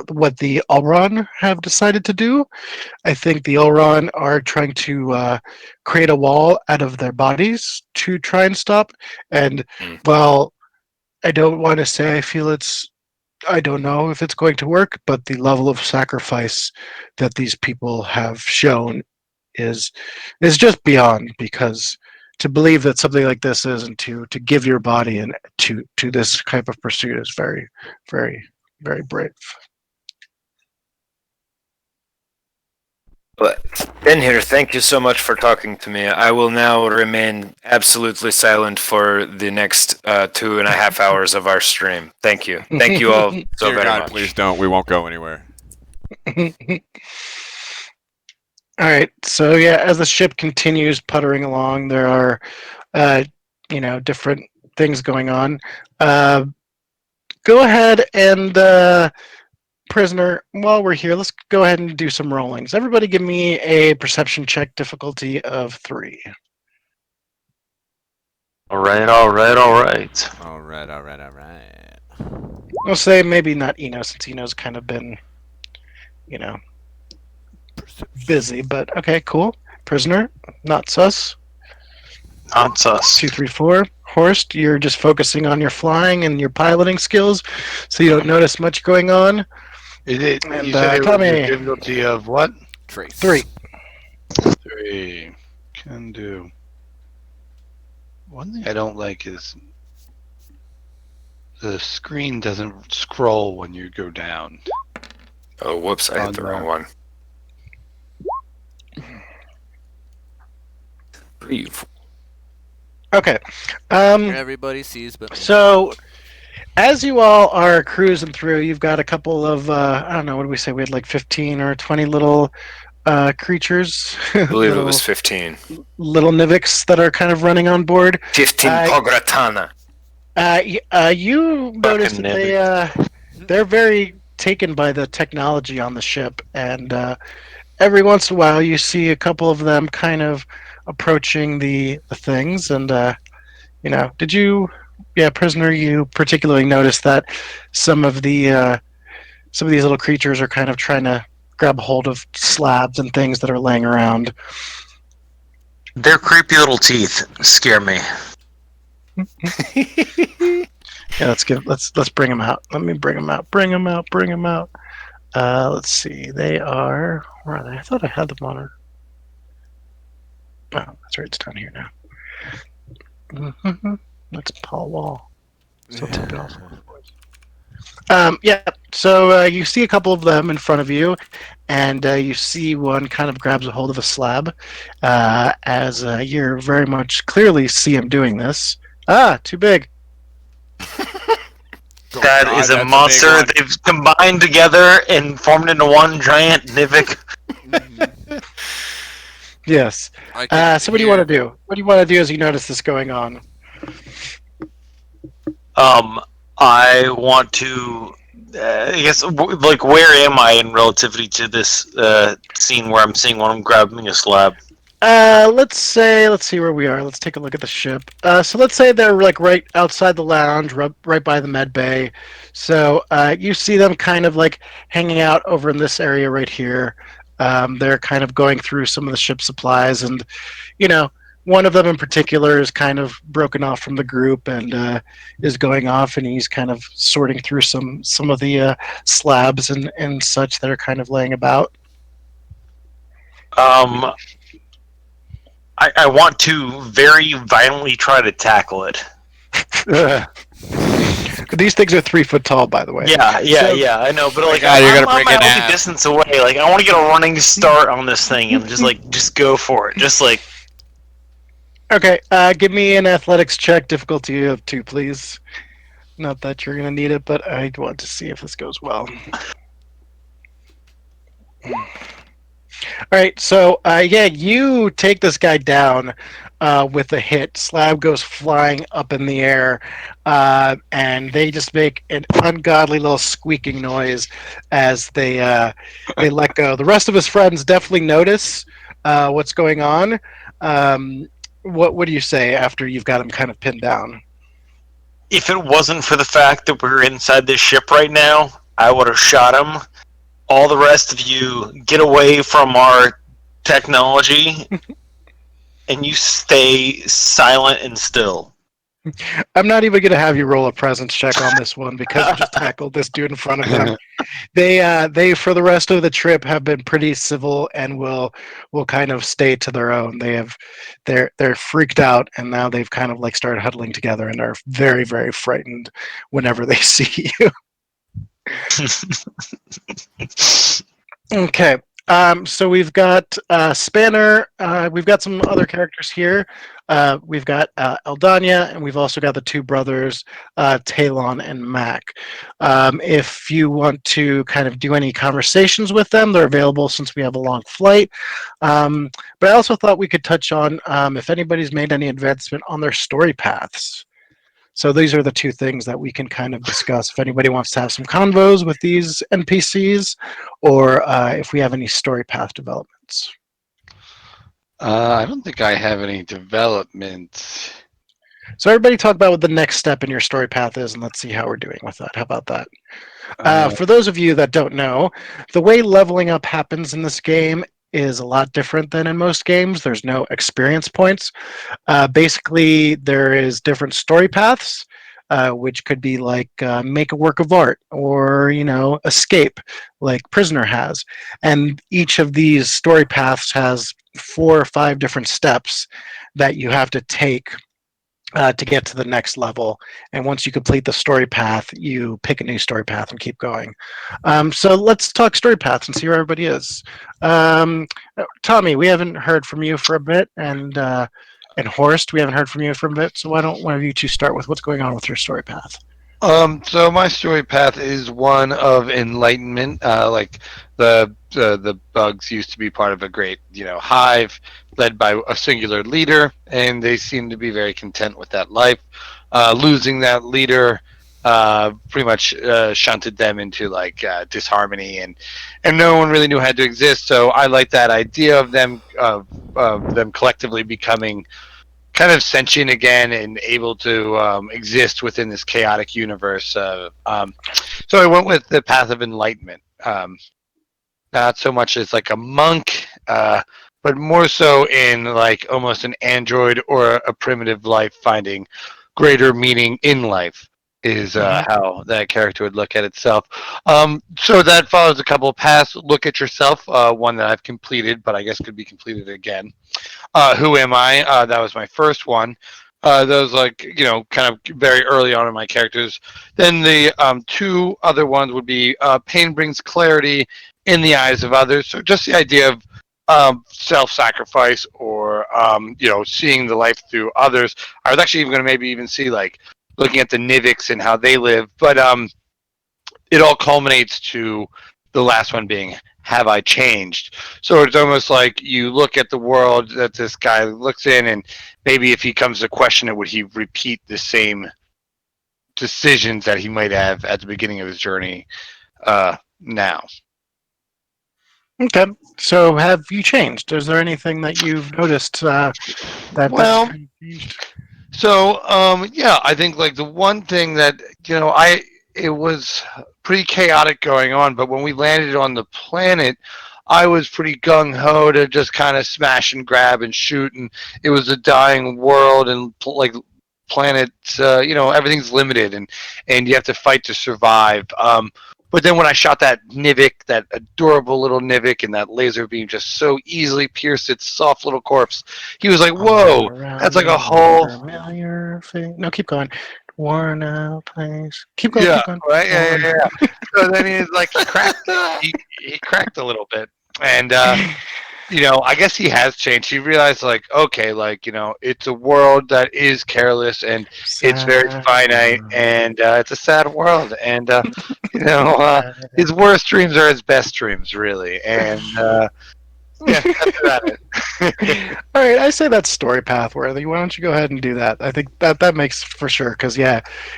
what the Ulron have decided to do. I think the Ulron are trying to create a wall out of their bodies to try and stop. And well, I don't want to say I don't know if it's going to work, but the level of sacrifice that these people have shown is just beyond, because to believe that something like this is, and to give your body and to this type of pursuit is very, very, very brave. But Ben here, thank you so much for talking to me. I will now remain absolutely silent for the next 2.5 hours of our stream. Thank you. Thank you all so Dear very God, much. please don't. We won't go anywhere. All right. So yeah, as the ship continues puttering along, there are, different things going on. Go ahead and prisoner. While we're here, let's go ahead and do some rollings. Everybody, give me a perception check, difficulty of 3. All right. All right. I'll say maybe not Eno, since Eno's kind of been, busy. But okay, cool. Prisoner, not sus. Not sus. 2, 3, 4. Horst, you're just focusing on your flying and your piloting skills, so you don't notice much going on. And You said it was a Tommy, difficulty of what? Trace. 3. 3. Can do. One thing I don't like is the screen doesn't scroll when you go down. Oh, whoops! I hit the wrong one. 3, 4. Okay. Everybody sees, but So, as you all are cruising through, you've got a couple of, I don't know, what did we say? We had like 15 or 20 little creatures. I believe it little, was 15. little nivicks that are kind of running on board. 15 Pogratana. You notice that they're very taken by the technology on the ship, and every once in a while you see a couple of them kind of approaching the things. And did you, prisoner, you particularly notice that some of these little creatures are kind of trying to grab hold of slabs and things that are laying around. Their creepy little teeth scare me. Yeah, let's bring them out. Let me bring them out. Bring them out. Let's see. Where are they? I thought I had them on her. Oh, that's right. It's down here now. That's Paul Wall. So tip it off. So you see a couple of them in front of you, and you see one kind of grabs a hold of a slab, as you're very much clearly see him doing this. Too big. That is a monster. They've combined together and formed into one giant nivick. Yes. So what do you want to do? What do you want to do as you notice this going on? I want to. I guess, like, where am I in relativity to this scene where I'm seeing one of them grabbing a slab? Let's see where we are. Let's take a look at the ship. So let's say they're like right outside the lounge, right by the med bay. So you see them kind of like hanging out over in this area right here. They're kind of going through some of the ship supplies, and one of them in particular is kind of broken off from the group and is going off, and he's kind of sorting through some of the slabs and such that are kind of laying about. I want to very violently try to tackle it. These things are 3 foot tall, by the way. Yeah, I know, but like, God, you're I'm gonna on bring my an healthy ass. distance away. Like, I want to get a running start on this thing and just go for it. Just like, Okay, give me an athletics check, difficulty of 2, please. Not that you're going to need it, but I want to see if this goes well. All right, so you take this guy down with a hit. Slab goes flying up in the air, and they just make an ungodly little squeaking noise as they let go. The rest of his friends definitely notice what's going on. What do you say after you've got him kind of pinned down? if it wasn't for the fact that we're inside this ship right now, I would have shot him. All the rest of you, get away from our technology, and you stay silent and still. I'm not even going to have you roll a presence check on this one because I just tackled this dude in front of them. They for the rest of the trip have been pretty civil and will kind of stay to their own. They're freaked out, and now they've kind of like started huddling together and are very, very frightened whenever they see you. Okay. So we've got Spanner. We've got some other characters here. We've got Eldania, and we've also got the two brothers, Talon and Mac. If you want to kind of do any conversations with them, they're available since we have a long flight. But I also thought we could touch on if anybody's made any advancement on their story paths. So these are the two things that we can kind of discuss if anybody wants to have some convos with these NPCs, or if we have any story path developments. I don't think I have any development. So everybody talk about what the next step in your story path is, and let's see how we're doing with that. How about that? For those of you that don't know, the way leveling up happens in this game is a lot different than in most games. There's no experience points. Basically, there is different story paths, which could be like make a work of art or escape, like Prisoner has. And each of these story paths has 4 or 5 different steps that you have to take to get to the next level. And once you complete the story path, you pick a new story path and keep going. So let's talk story paths and see where everybody is. Tommy, we haven't heard from you for a bit, and Horst, we haven't heard from you for a bit. So why don't one of you two start with what's going on with your story path? So my story path is one of enlightenment. Like the bugs used to be part of a great, hive led by a singular leader, and they seem to be very content with that life. Losing that leader pretty much shunted them into disharmony, and no one really knew how to exist. So I like that idea of them collectively becoming kind of sentient again and able to exist within this chaotic universe. So I went with the Path of Enlightenment. Not so much as like a monk, but more so in like almost an android or a primitive life finding greater meaning in life is how that character would look at itself. So that follows a couple of paths. Look at yourself, one that I've completed, but I guess could be completed again. Who am I? That was my first one. That was kind of very early on in my characters. Then the 2 other ones would be pain brings clarity in the eyes of others. So just the idea of self-sacrifice or seeing the life through others. I was actually even going to maybe even see looking at the nivicks and how they live, but it all culminates to the last one being, have I changed? So it's almost like you look at the world that this guy looks in, and maybe if he comes to question it, would he repeat the same decisions that he might have at the beginning of his journey now? Okay. So have you changed? Is there anything that you've noticed that's kind of changed? So I think the one thing that it was pretty chaotic going on, but when we landed on the planet, I was pretty gung ho to just kind of smash and grab and shoot, and it was a dying world and planets, everything's limited, and you have to fight to survive. But then when I shot that nivick, that adorable little nivick, and that laser beam just so easily pierced its soft little corpse, he was like, "Whoa, that's like a whole familiar thing." No, keep going. Worn out place. Keep going. Yeah, Keep going. right. Yeah. So then he cracked. He cracked a little bit, and I guess he has changed. He realized okay, it's a world that is careless and it's very finite, and it's a sad world, and his worst dreams are his best dreams, really, and yeah, that's about it. All right, I say that's story path worthy. Why don't you go ahead and do that? I think that makes for sure, because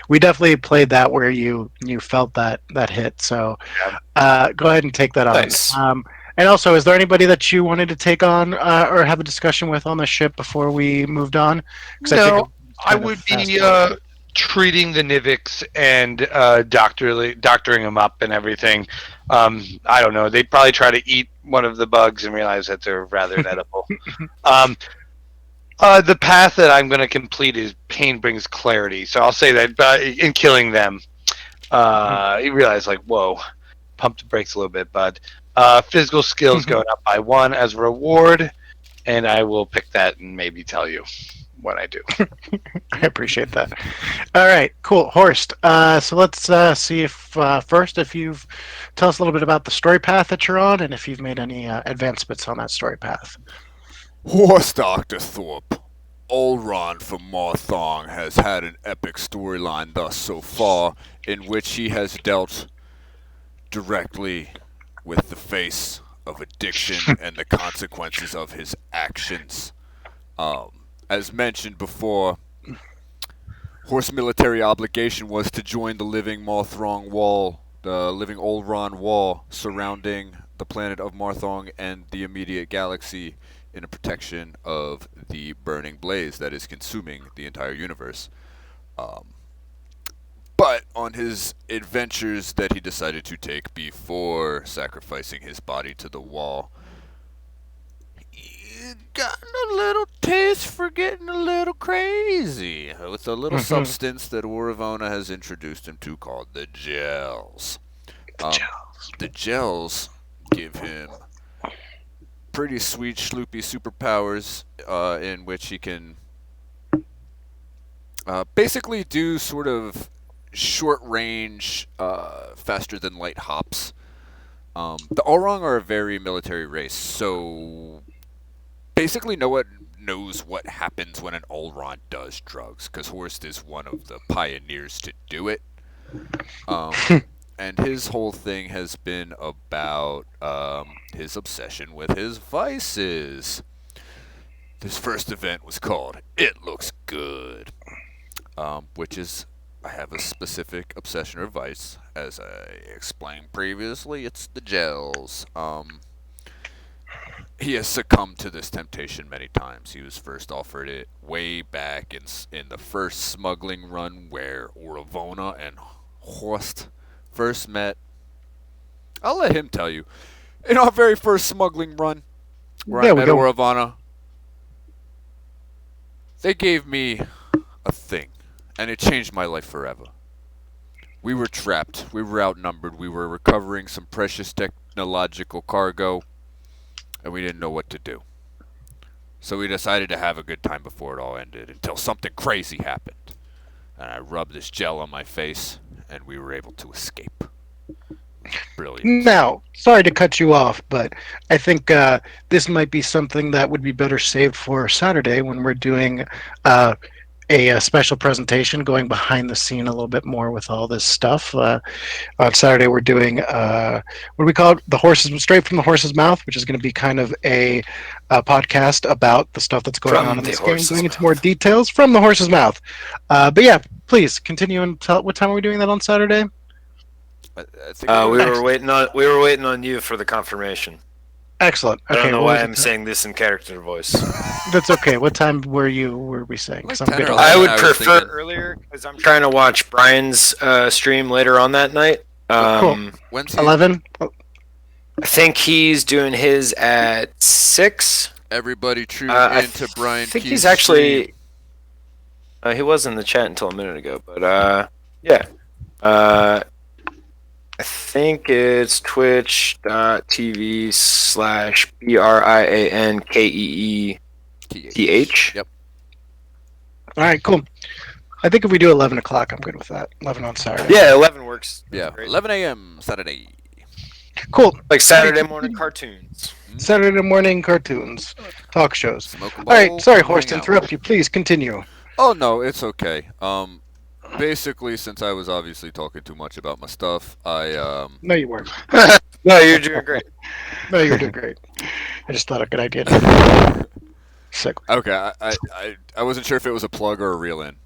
we definitely played that where you felt that hit. So go ahead and take that on. Nice. And also, is there anybody that you wanted to take on or have a discussion with on the ship before we moved on? No, I would be treating the nivicks and doctoring them up and everything. I don't know. They'd probably try to eat one of the bugs and realize that they're rather inedible. The path that I'm going to complete is pain brings clarity. So I'll say that in killing them, you realize whoa, pump the brakes a little bit, bud. Physical skills going up by 1 as a reward, and I will pick that and maybe tell you what I do. I appreciate that. All right, cool. Horst, so let's see if first if you've tell us a little bit about the story path that you're on and if you've made any advancements on that story path. Horst Dr. Thorpe. Ulron from Marthong has had an epic storyline thus so far, in which he has dealt directly with the face of addiction and the consequences of his actions. As mentioned before, Horst's military obligation was to join the living Marthong wall, the living Ulron wall surrounding the planet of Marthong and the immediate galaxy in a protection of the burning blaze that is consuming the entire universe. But on his adventures that he decided to take before sacrificing his body to the wall, gotten a little taste for getting a little crazy with a little substance that Oravona has introduced him to called the gels. The gels give him pretty sweet, sloopy superpowers in which he can basically do sort of short-range, faster-than-light hops. The Olrong are a very military race, so basically no one knows what happens when an Olron does drugs, because Horst is one of the pioneers to do it. And his whole thing has been about his obsession with his vices. This first event was called It Looks Good, which is, I have a specific obsession or vice. As I explained previously, it's the gels. He has succumbed to this temptation many times. He was first offered it way back in the first smuggling run where Oravona and Horst first met. I'll let him tell you. In our very first smuggling run, where I met Oravana, they gave me a thing, and it changed my life forever. We were trapped. We were outnumbered. We were recovering some precious technological cargo, and we didn't know what to do. So we decided to have a good time before it all ended, until something crazy happened. And I rubbed this gel on my face, and we were able to escape. Brilliant. Now, sorry to cut you off, but I think this might be something that would be better saved for Saturday when we're doing a special presentation, going behind the scene a little bit more with all this stuff. On Saturday, we're doing what do we call it? The horses straight from the horse's mouth, which is going to be kind of a podcast about the stuff that's going on in this game, going into more details from the horse's mouth. But yeah, please continue and tell. What time are we doing that on Saturday? I think we were waiting on you for the confirmation. Excellent. Okay, I don't know why I'm saying this in character voice. That's okay. What time were we saying? Like I would prefer earlier because I'm trying to watch Brian's stream later on that night. Cool. When's 11? I think he's doing his at 6. Everybody tune into Brian. I think he's actually. He was in the chat until a minute ago, but yeah. I think it's twitch.tv/BRIANKEETH. Yep. All right, cool. I think if we do 11 o'clock, I'm good with that. 11 on Saturday. Yeah, 11 works. Yeah, Great. 11 a.m. Saturday. Cool. Like Saturday morning cartoons. Saturday morning cartoons, talk shows. All right, sorry, Horst, to interrupt you. Please continue. Oh no, it's okay. Basically, since I was obviously talking too much about my stuff, I No, you weren't. No, you're doing great. No, you're doing great. I just thought a good idea. Sick. Okay, I wasn't sure if it was a plug or a reel in.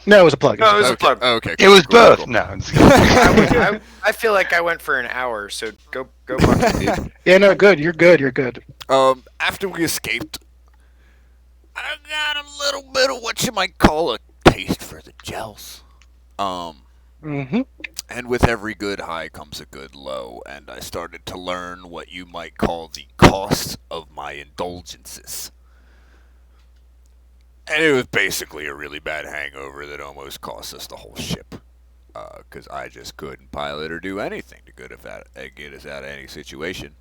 No, it was a plug. No, it was a Okay, plug. okay. It was cool, both. cool. No, I'm just kidding. I feel like I went for an hour, so go watch it, dude. Yeah, no, good. You're good. You're good. After we escaped, I got a little bit of what you might call a taste for the gels. Mm-hmm. And with every good high comes a good low, and I started to learn what you might call the cost of my indulgences. And it was basically a really bad hangover that almost cost us the whole ship. Because I just couldn't pilot or do anything to get us out of any situation.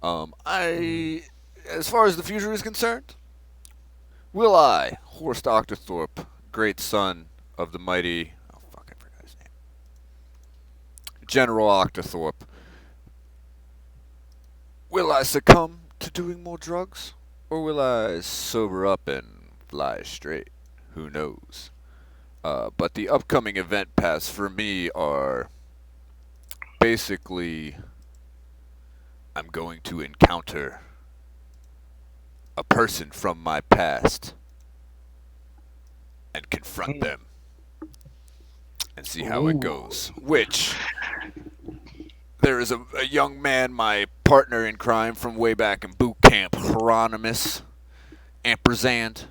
As far as the future is concerned, will I, Horst Octothorpe, great son of the mighty, I forgot his name, General Octothorpe, will I succumb to doing more drugs? Or will I sober up and fly straight? Who knows? But the upcoming event paths for me are basically I'm going to encounter a person from my past and confront them and see how it goes. Which there is a young man, my partner in crime from way back in boot camp, Hieronymus Ampersand.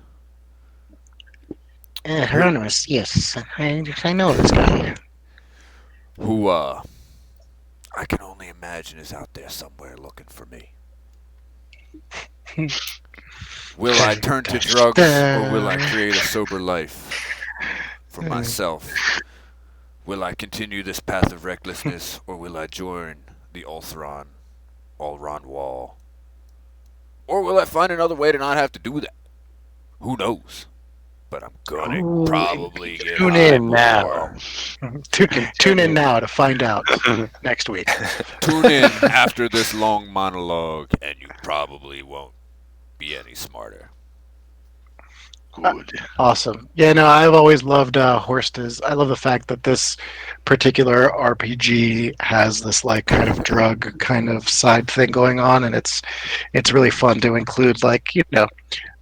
Hieronymus, yes. I know this guy. Who, I can only imagine is out there somewhere looking for me. Will I turn to drugs or will I create a sober life for myself? Will I continue this path of recklessness or will I join the Ulthron wall? Or will I find another way to not have to do that? Who knows? But I'm gonna probably get Tune high in now. more. Tune in now to find out next week. Tune in after this long monologue, and you probably won't be any smarter. Good. Awesome. Yeah, no, I've always loved Horst's. I love the fact that this particular RPG has this like kind of drug kind of side thing going on, and it's really fun to include like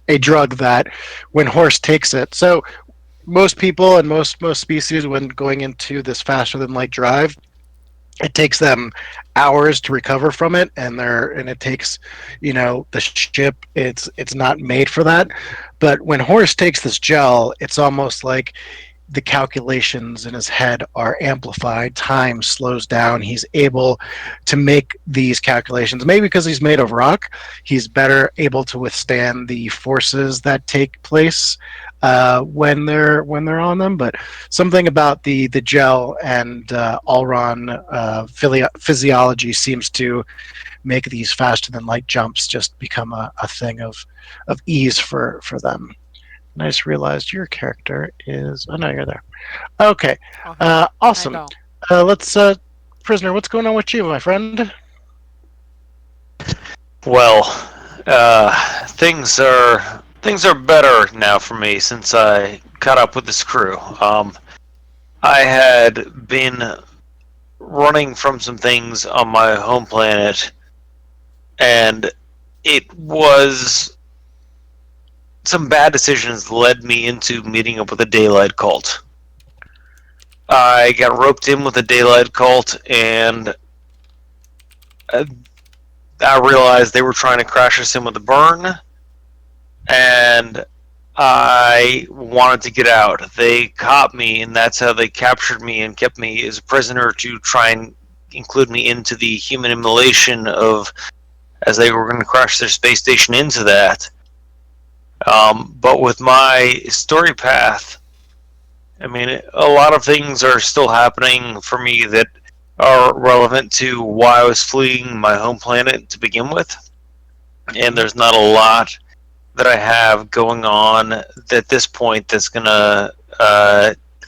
a drug that when Horst takes it. So most people and most species when going into this faster than light drive, it takes them hours to recover from it, and it takes the ship, it's not made for that. But when Horst takes this gel, it's almost like the calculations in his head are amplified, time slows down, he's able to make these calculations. Maybe because he's made of rock, he's better able to withstand the forces that take place when they're on them. But something about the gel and Allron physiology seems to make these faster than light jumps just become a thing of ease for them. And I just realized your character is... Oh, no, you're there. Okay. Awesome. Let's... Prisoner, what's going on with you, my friend? Well, things are better now for me since I caught up with this crew. I had been running from some things on my home planet, and it was... some bad decisions led me into meeting up with a daylight cult. I got roped in with a daylight cult, and I realized they were trying to crash us in with a burn, and I wanted to get out. They caught me, and that's how they captured me and kept me as a prisoner to try and include me into the human immolation of, as they were going to crash their space station into that. But with my story path, I mean, a lot of things are still happening for me that are relevant to why I was fleeing my home planet to begin with. And there's not a lot that I have going on at this point that's going to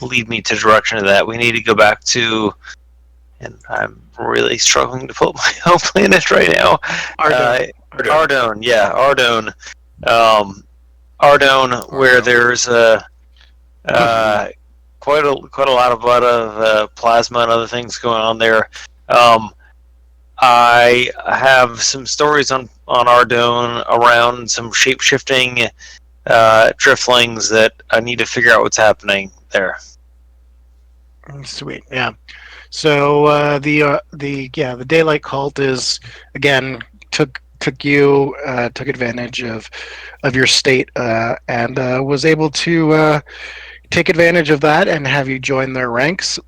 lead me to the direction of that. We need to go back to, and I'm really struggling to pull up my home planet right now. Ardone, yeah, Ardone. Ardone, where there's quite a lot of plasma and other things going on there. I have some stories on Ardone around some shape-shifting driftlings that I need to figure out what's happening there. Sweet, yeah. So the daylight cult is again took advantage of your state and was able to take advantage of that and have you join their ranks.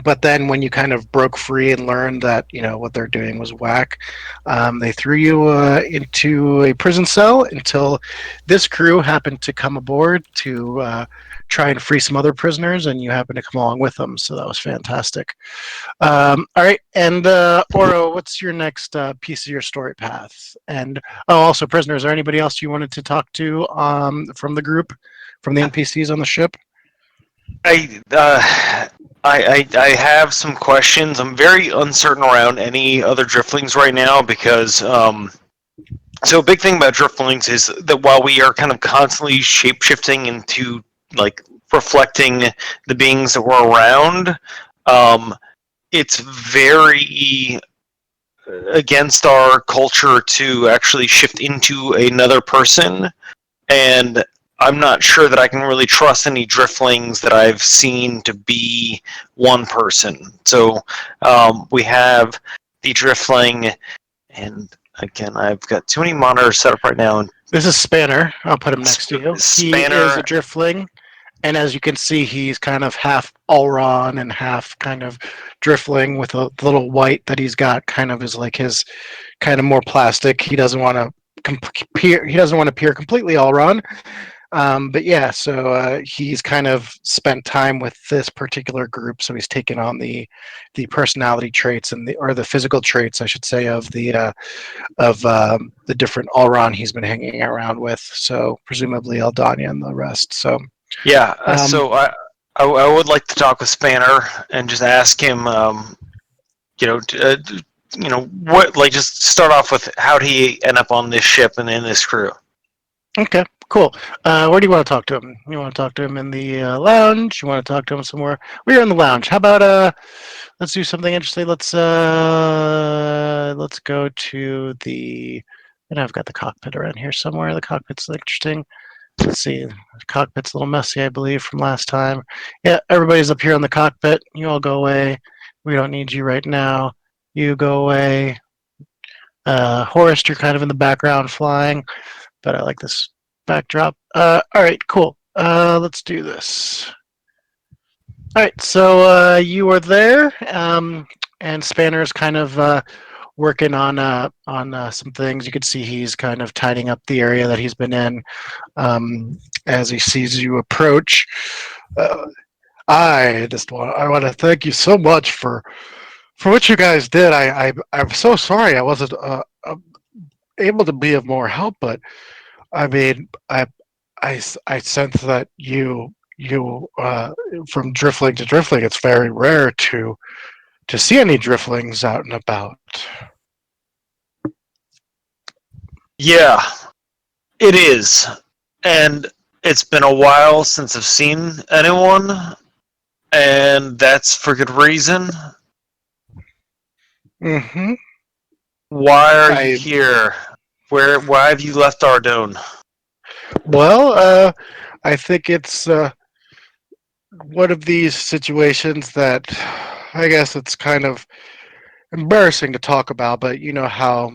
But then when you kind of broke free and learned that what they're doing was whack, they threw you into a prison cell until this crew happened to come aboard to try and free some other prisoners, and you happened to come along with them. So that was fantastic. All right, and Oro, what's your next piece of your story path? And also, prisoners, is there anybody else you wanted to talk to from the group, from the NPCs on the ship? I have some questions. I'm very uncertain around any other driftlings right now because so a big thing about driftlings is that while we are kind of constantly shape-shifting into like reflecting the beings that we're around, it's very against our culture to actually shift into another person, and I'm not sure that I can really trust any driftlings that I've seen to be one person. So we have the driftling, and again, I've got too many monitors set up right now. This is Spanner. I'll put him next to you. Spanner. He is a driftling, and as you can see, he's kind of half Allron and half kind of driftling with a little white that he's got kind of is like his kind of more plastic. He doesn't want to he doesn't want to appear completely all wrong. But yeah, so he's kind of spent time with this particular group, so he's taken on the personality traits or the physical traits, I should say, of the different Allron he's been hanging around with. So presumably Eldania and the rest. So Yeah. So I would like to talk with Spanner and just ask him, what, like, just start off with how did he end up on this ship and in this crew? Okay, cool. Where do you want to talk to him? You want to talk to him in the lounge? You want to talk to him somewhere? We're in the lounge. How about let's do something interesting. Let's go to the. And I've got the cockpit around here somewhere. The cockpit's interesting. Let's see. The cockpit's a little messy, I believe, from last time. Yeah, everybody's up here on the cockpit. You all go away. We don't need you right now. You go away. Horace, you're kind of in the background flying, but I like this backdrop. All right, cool. Let's do this. All right, so you are there, and Spanner's kind of working on some things. You can see he's kind of tidying up the area that he's been in as he sees you approach. I want to thank you so much for what you guys did. I'm so sorry I wasn't able to be of more help, but I mean I sense that you from driftling to driftling, it's very rare to see any driftlings out and about. Yeah, it is. And it's been a while since I've seen anyone, and that's for good reason. Mm-hmm. Why are you here? Why have you left Ardone? Well, I think it's one of these situations that I guess it's kind of embarrassing to talk about, but you know how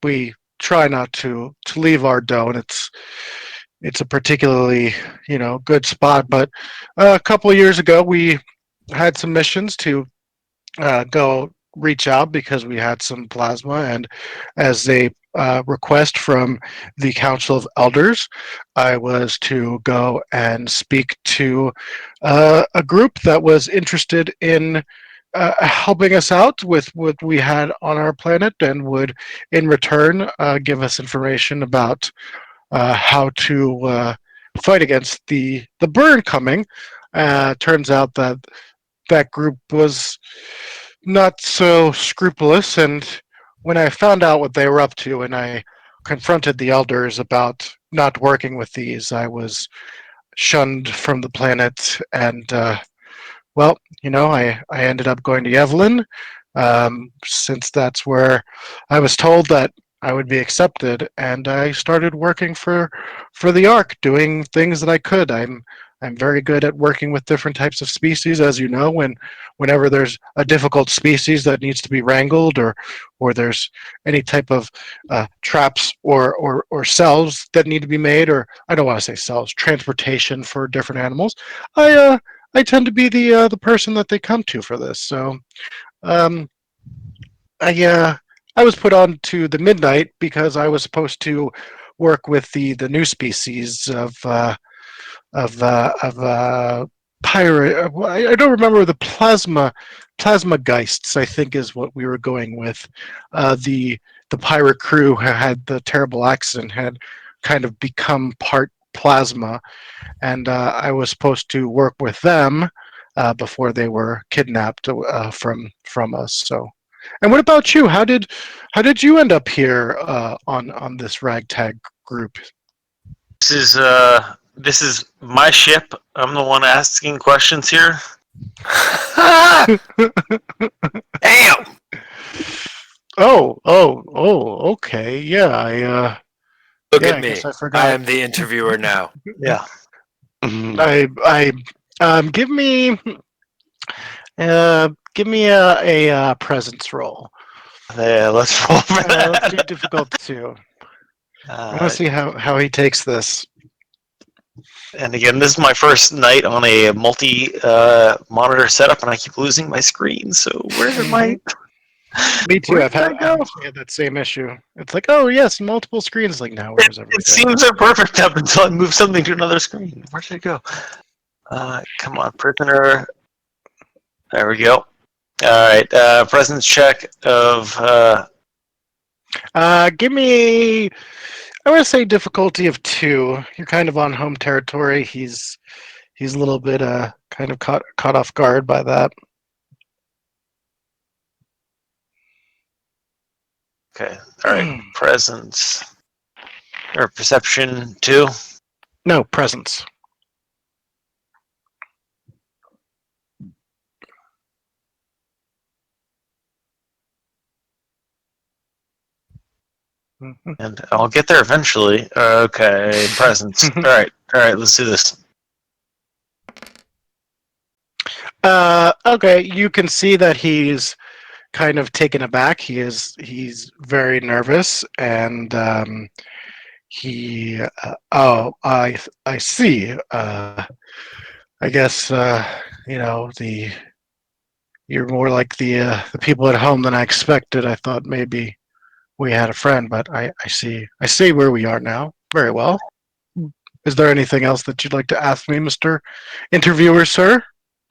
we try not to leave Ardone. It's a particularly good spot, but a couple of years ago we had some missions to go reach out because we had some plasma, and as a request from the Council of Elders, I was to go and speak to a group that was interested in helping us out with what we had on our planet, and would in return give us information about how to fight against the burn coming. Turns out that that group was not so scrupulous, and when I found out what they were up to and I confronted the elders about not working with these, I was shunned from the planet, and I ended up going to Yevlin, since that's where I was told that I would be accepted, and I started working for the Ark, doing things that I could. I'm very good at working with different types of species, as you know. Whenever there's a difficult species that needs to be wrangled, or there's any type of traps or cells that need to be made, or I don't want to say cells, transportation for different animals, I tend to be the person that they come to for this. So I was put on to the Midnight because I was supposed to work with the new species of pirate. I don't remember the plasma geists, I think is what we were going with. The pirate crew who had the terrible accident had kind of become part plasma, and I was supposed to work with them before they were kidnapped from us. So, and what about you? How did you end up here on this ragtag group? This is my ship. I'm the one asking questions here. Damn! Okay. Yeah, Look I at me. guess I forgot. I am the interviewer now. Yeah. Give me a presence roll. Yeah, let's roll for that. Let's do difficult too. I want to see how he takes this. And again, this is my first night on a multi-monitor setup, and I keep losing my screen. So where am I? Me too. Where I've did had, that go? I've actually had that same issue. It's like, oh yes, multiple screens. Like now, where's everything? It seems so perfect up until I move something to another screen. Where did it go? Come on, prisoner. There we go. All right, presence check of. Give me. I want to say difficulty of 2. You're kind of on home territory. He's a little bit kind of caught off guard by that. Okay, all right, presence or perception 2. No presence. And I'll get there eventually. Okay, presence. All right, let's do this. Okay, you can see that he's kind of taken aback. He's very nervous, and he. I see. I guess you're more like the people at home than I expected. I thought maybe we had a friend, but I see. I see where we are now. Very well. Is there anything else that you'd like to ask me, Mr. Interviewer, sir?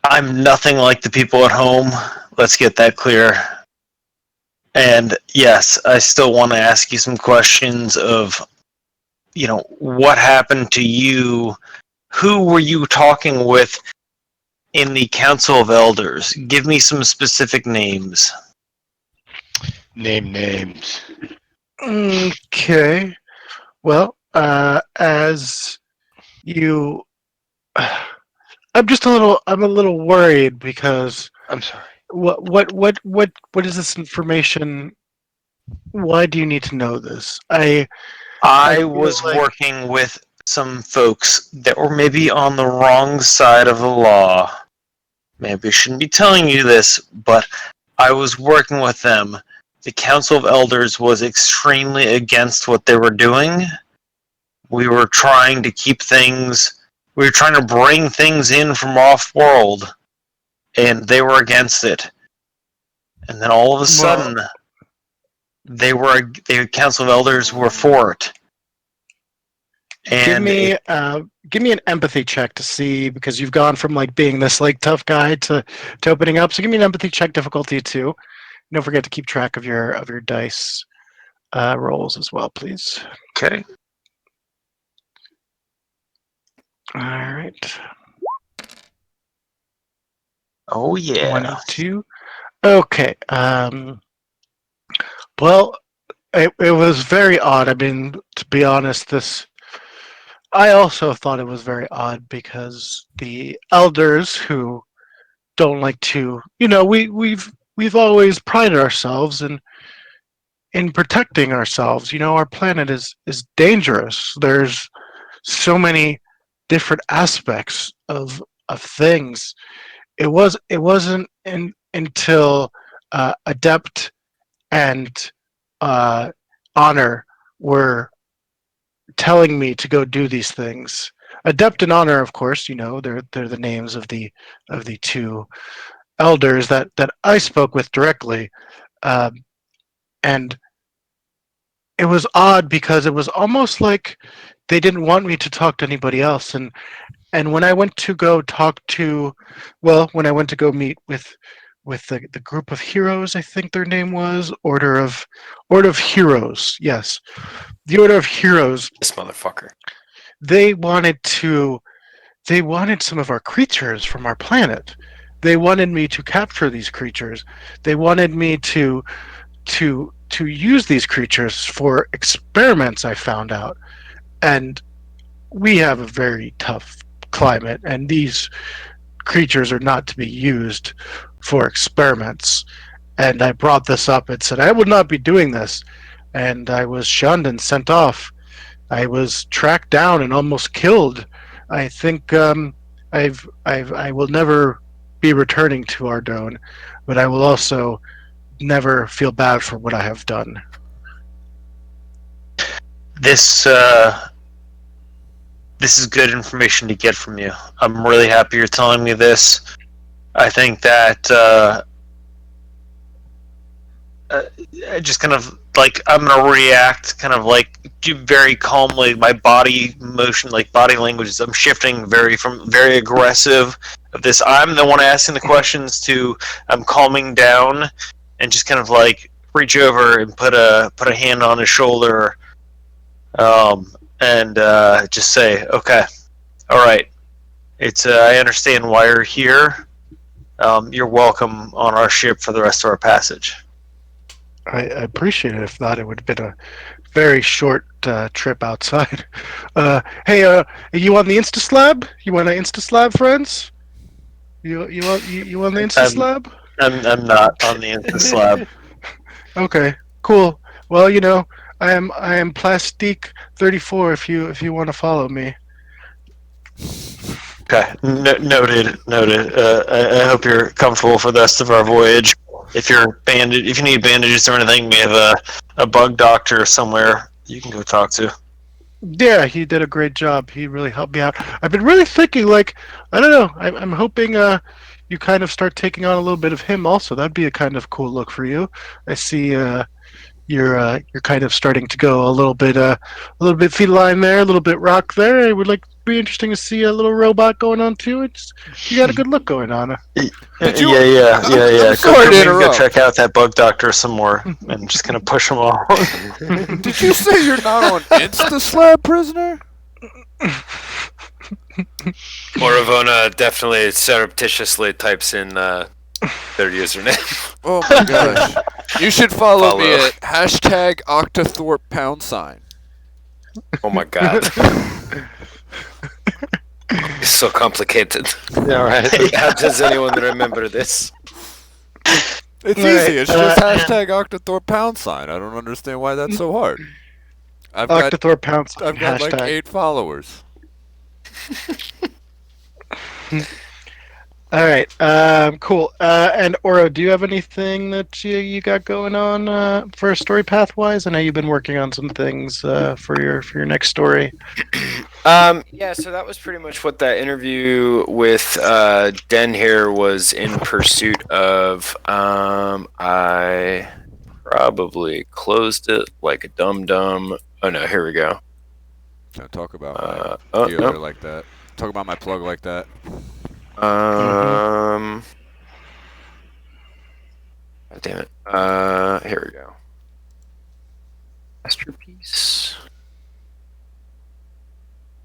I'm nothing like the people at home. Let's get that clear. And yes, I still want to ask you some questions of, what happened to you? Who were you talking with in the Council of Elders? Give me some specific names. Name names. Okay. Well, as you, I'm a little worried because I'm sorry. what is this information? Why do you need to know this? I I feel was like- working with some folks that were maybe on the wrong side of the law. Maybe I shouldn't be telling you this, but I was working with them. The Council of Elders was extremely against what they were doing. We were trying to we were trying to bring things in from off-world, and they were against it. And then all of a sudden, the Council of Elders were for it. And give me an empathy check to see, because you've gone from like being this like tough guy to opening up. So give me an empathy check difficulty 2. Don't forget to keep track of your dice rolls as well, please. okay. All right. Oh yeah. 22. Okay. Well, it was very odd. I mean, to be honest, I also thought it was very odd because the elders who don't like to, we've always prided ourselves in protecting ourselves. Our planet is dangerous. There's so many different aspects of things. It wasn't until Adept and Honor were telling me to go do these things. Adept and Honor, of course, they're the names of the 2 elders that I spoke with directly, and it was odd because it was almost like they didn't want me to talk to anybody else. And when I went to go when I went to go meet with the group of heroes, I think their name was Order of Heroes. Yes, the Order of Heroes. This motherfucker. They wanted some of our creatures from our planet. They wanted me to capture these creatures. They wanted me to use these creatures for experiments, I found out. And we have a very tough climate, and these creatures are not to be used for experiments. And I brought this up and said I would not be doing this, and I was shunned and sent off. I was tracked down and almost killed. I think I will never be returning to Ardone, but I will also never feel bad for what I have done. This is good information to get from you. I'm really happy you're telling me this. I think that just kind of like I'm gonna react, kind of like very calmly. My body motion, like body language, is I'm shifting from very aggressive of this. I'm the one asking the questions to I'm calming down, and just kind of like reach over and put a hand on his shoulder, and just say, okay, all right. It's I understand why you're here. You're welcome on our ship for the rest of our passage. I appreciate it. If not, it would have been a very short trip outside. Hey, are you on the Instaslab? You want an Instaslab, friends? You on the Instaslab? I'm not on the Inconslab. Okay, cool. Well, I am Plastique 34. If you want to follow me. Okay, noted. I hope you're comfortable for the rest of our voyage. If you need bandages or anything, we have a bug doctor somewhere you can go talk to. Yeah, he did a great job. He really helped me out. I've been really thinking, like, I don't know. I'm hoping you kind of start taking on a little bit of him also. That'd be a kind of cool look for you. I see you're kind of starting to go a little bit feline there, a little bit rock there. It would be interesting to see a little robot going on too. You got a good look going on. Yeah. Sorry to Go interrupt. check out that bug doctor some more, and just gonna push him off. Did you say you're not on Instaslab, prisoner? Moravona definitely surreptitiously types in their username. Oh my gosh. You should follow me at #Octathorpe #. Oh my god. It's so complicated. Yeah, right. How does anyone remember this? It's easy. It's just #Octathorpe #. I don't understand why that's so hard. I've got Octathorpe like hashtag. 8 followers. All right, cool. And Oro, do you have anything that you got going on for story path wise? I know you've been working on some things for your next story. Yeah, so that was pretty much what that interview with Den here was in pursuit of. I probably closed it like a dum-dum. Oh no, here we go. Don't talk about my dealer like that. Talk about my plug like that. God damn it. Here we go. Masterpiece.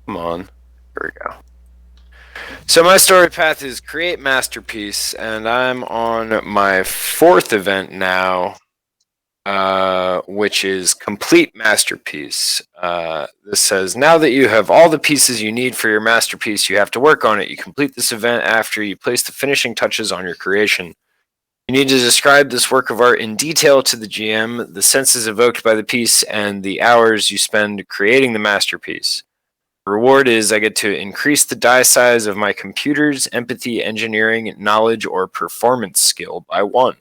Come on. Here we go. So my story path is create masterpiece, and I'm on my 4th event now, which is complete masterpiece. This says, now that you have all the pieces you need for your masterpiece, you have to work on it. You complete this event after you place the finishing touches on your creation. You need to describe this work of art in detail to the GM, the senses evoked by the piece, and the hours you spend creating the masterpiece. The reward is I get to increase the die size of my computer's empathy, engineering, knowledge, or performance skill by 1.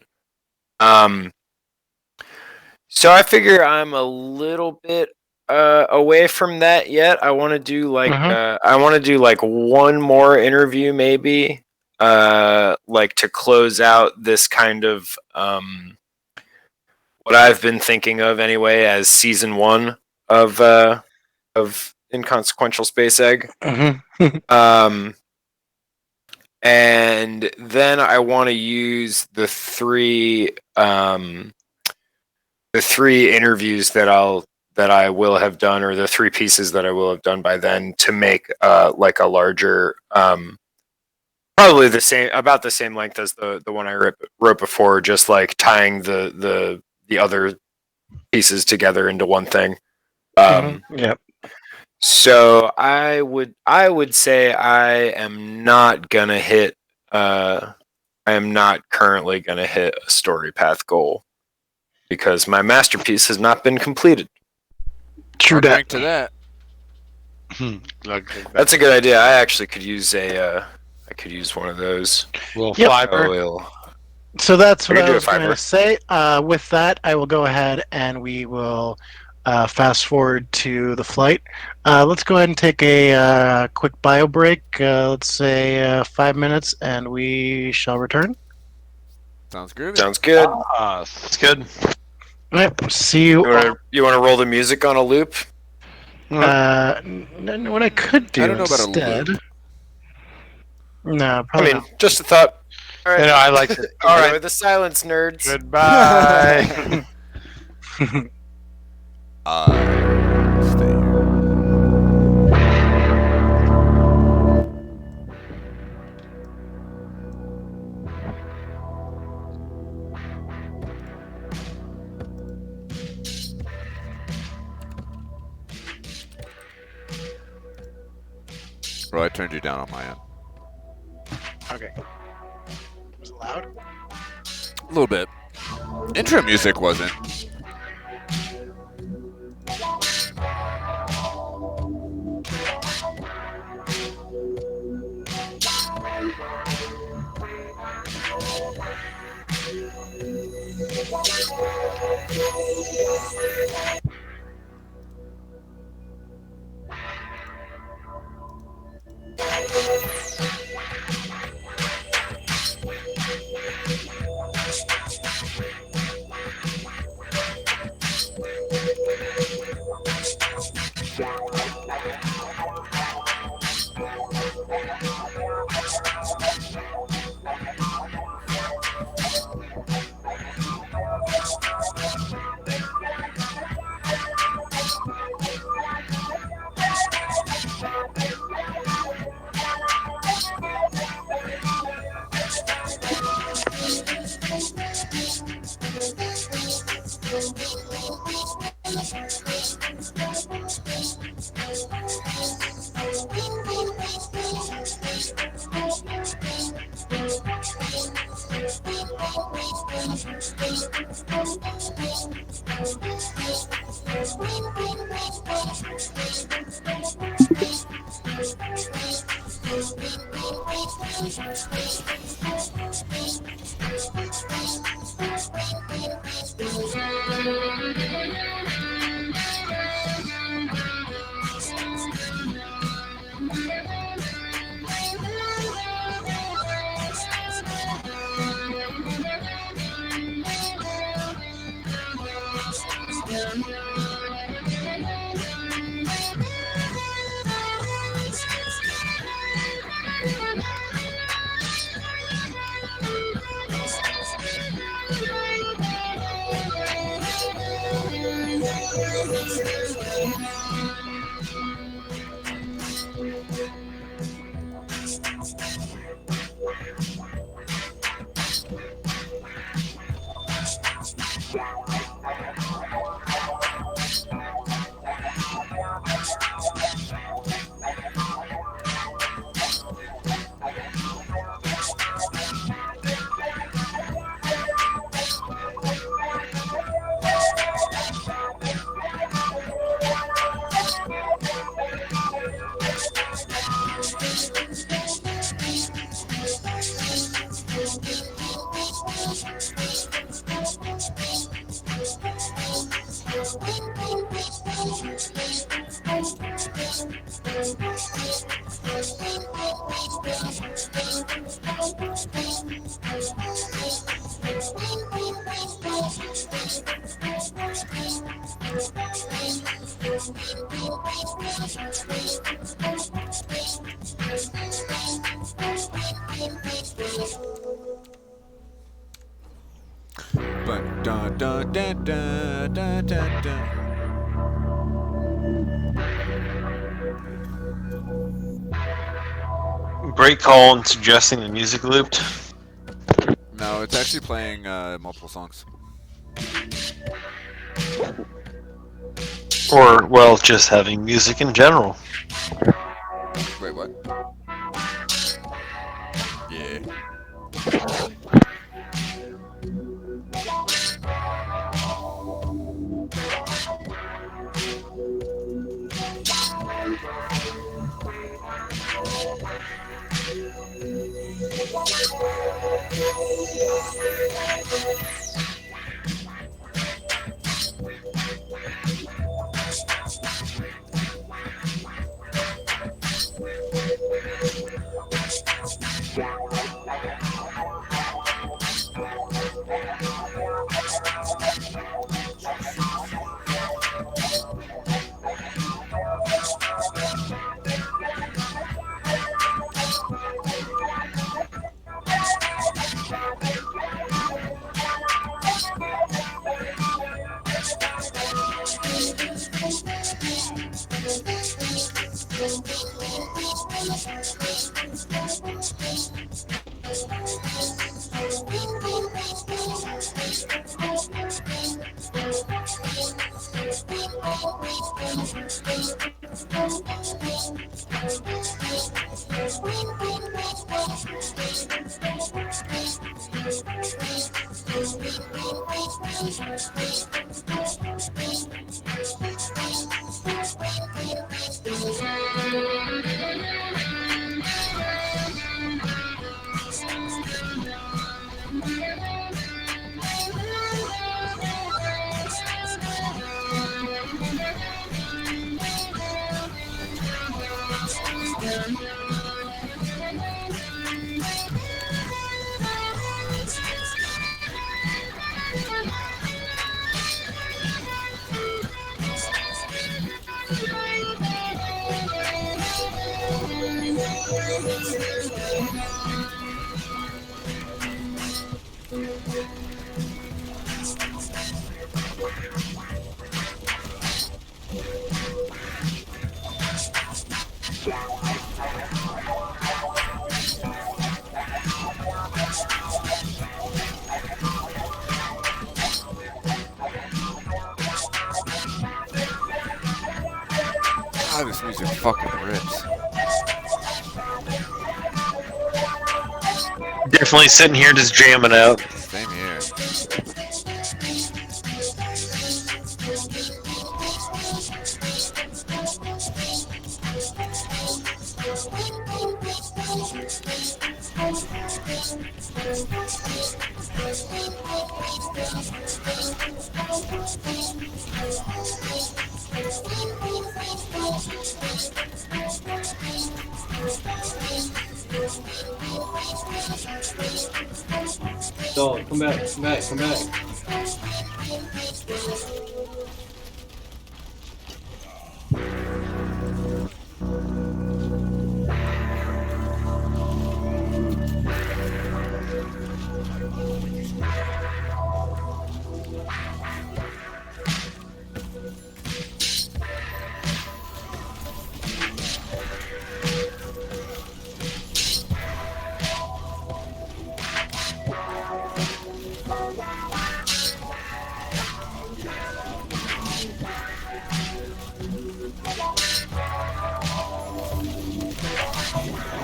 So I figure I'm a little bit away from that yet. I want to do like one more interview maybe, like to close out this kind of what I've been thinking of anyway as season 1 of Inconsequential Space Egg. And then I want to use the 3 interviews that I will have done, or the 3 pieces that I will have done by then, to make like a larger, probably about the same length as the one I wrote before, just like tying the other pieces together into one thing. Yep. So I would say I am not gonna hit. I am not currently gonna hit a story path goal because my masterpiece has not been completed. True Drink that. to that. That's a good idea. I actually could use I could use one of those. Little Yep. fiber. Oil. So that's what We can I do was a going fiber. to say. With that, I will go ahead and we will fast forward to the flight. Let's go ahead and take a quick bio break. Let's say 5 minutes, and we shall return. Sounds groovy. Sounds good. It's good. Yep. See you. You want to roll the music on a loop? What I could do I don't know about a instead. loop. No, I probably mean, just a thought. All right. I like it. All Enjoy right. the silence, nerds. Goodbye. Stay here. Bro, I turned you down on my end. Okay. Was it loud? A little bit. Intro music wasn't. Dun, dun, dun, dun, dun, dun, dun, dun. Great call in suggesting the music looped. No, it's actually playing multiple songs. Or, well, just having music in general. Wait, what? Yeah. God, this music fucking rips. Definitely sitting here just jamming out. Same here. So, come back, come back, come back.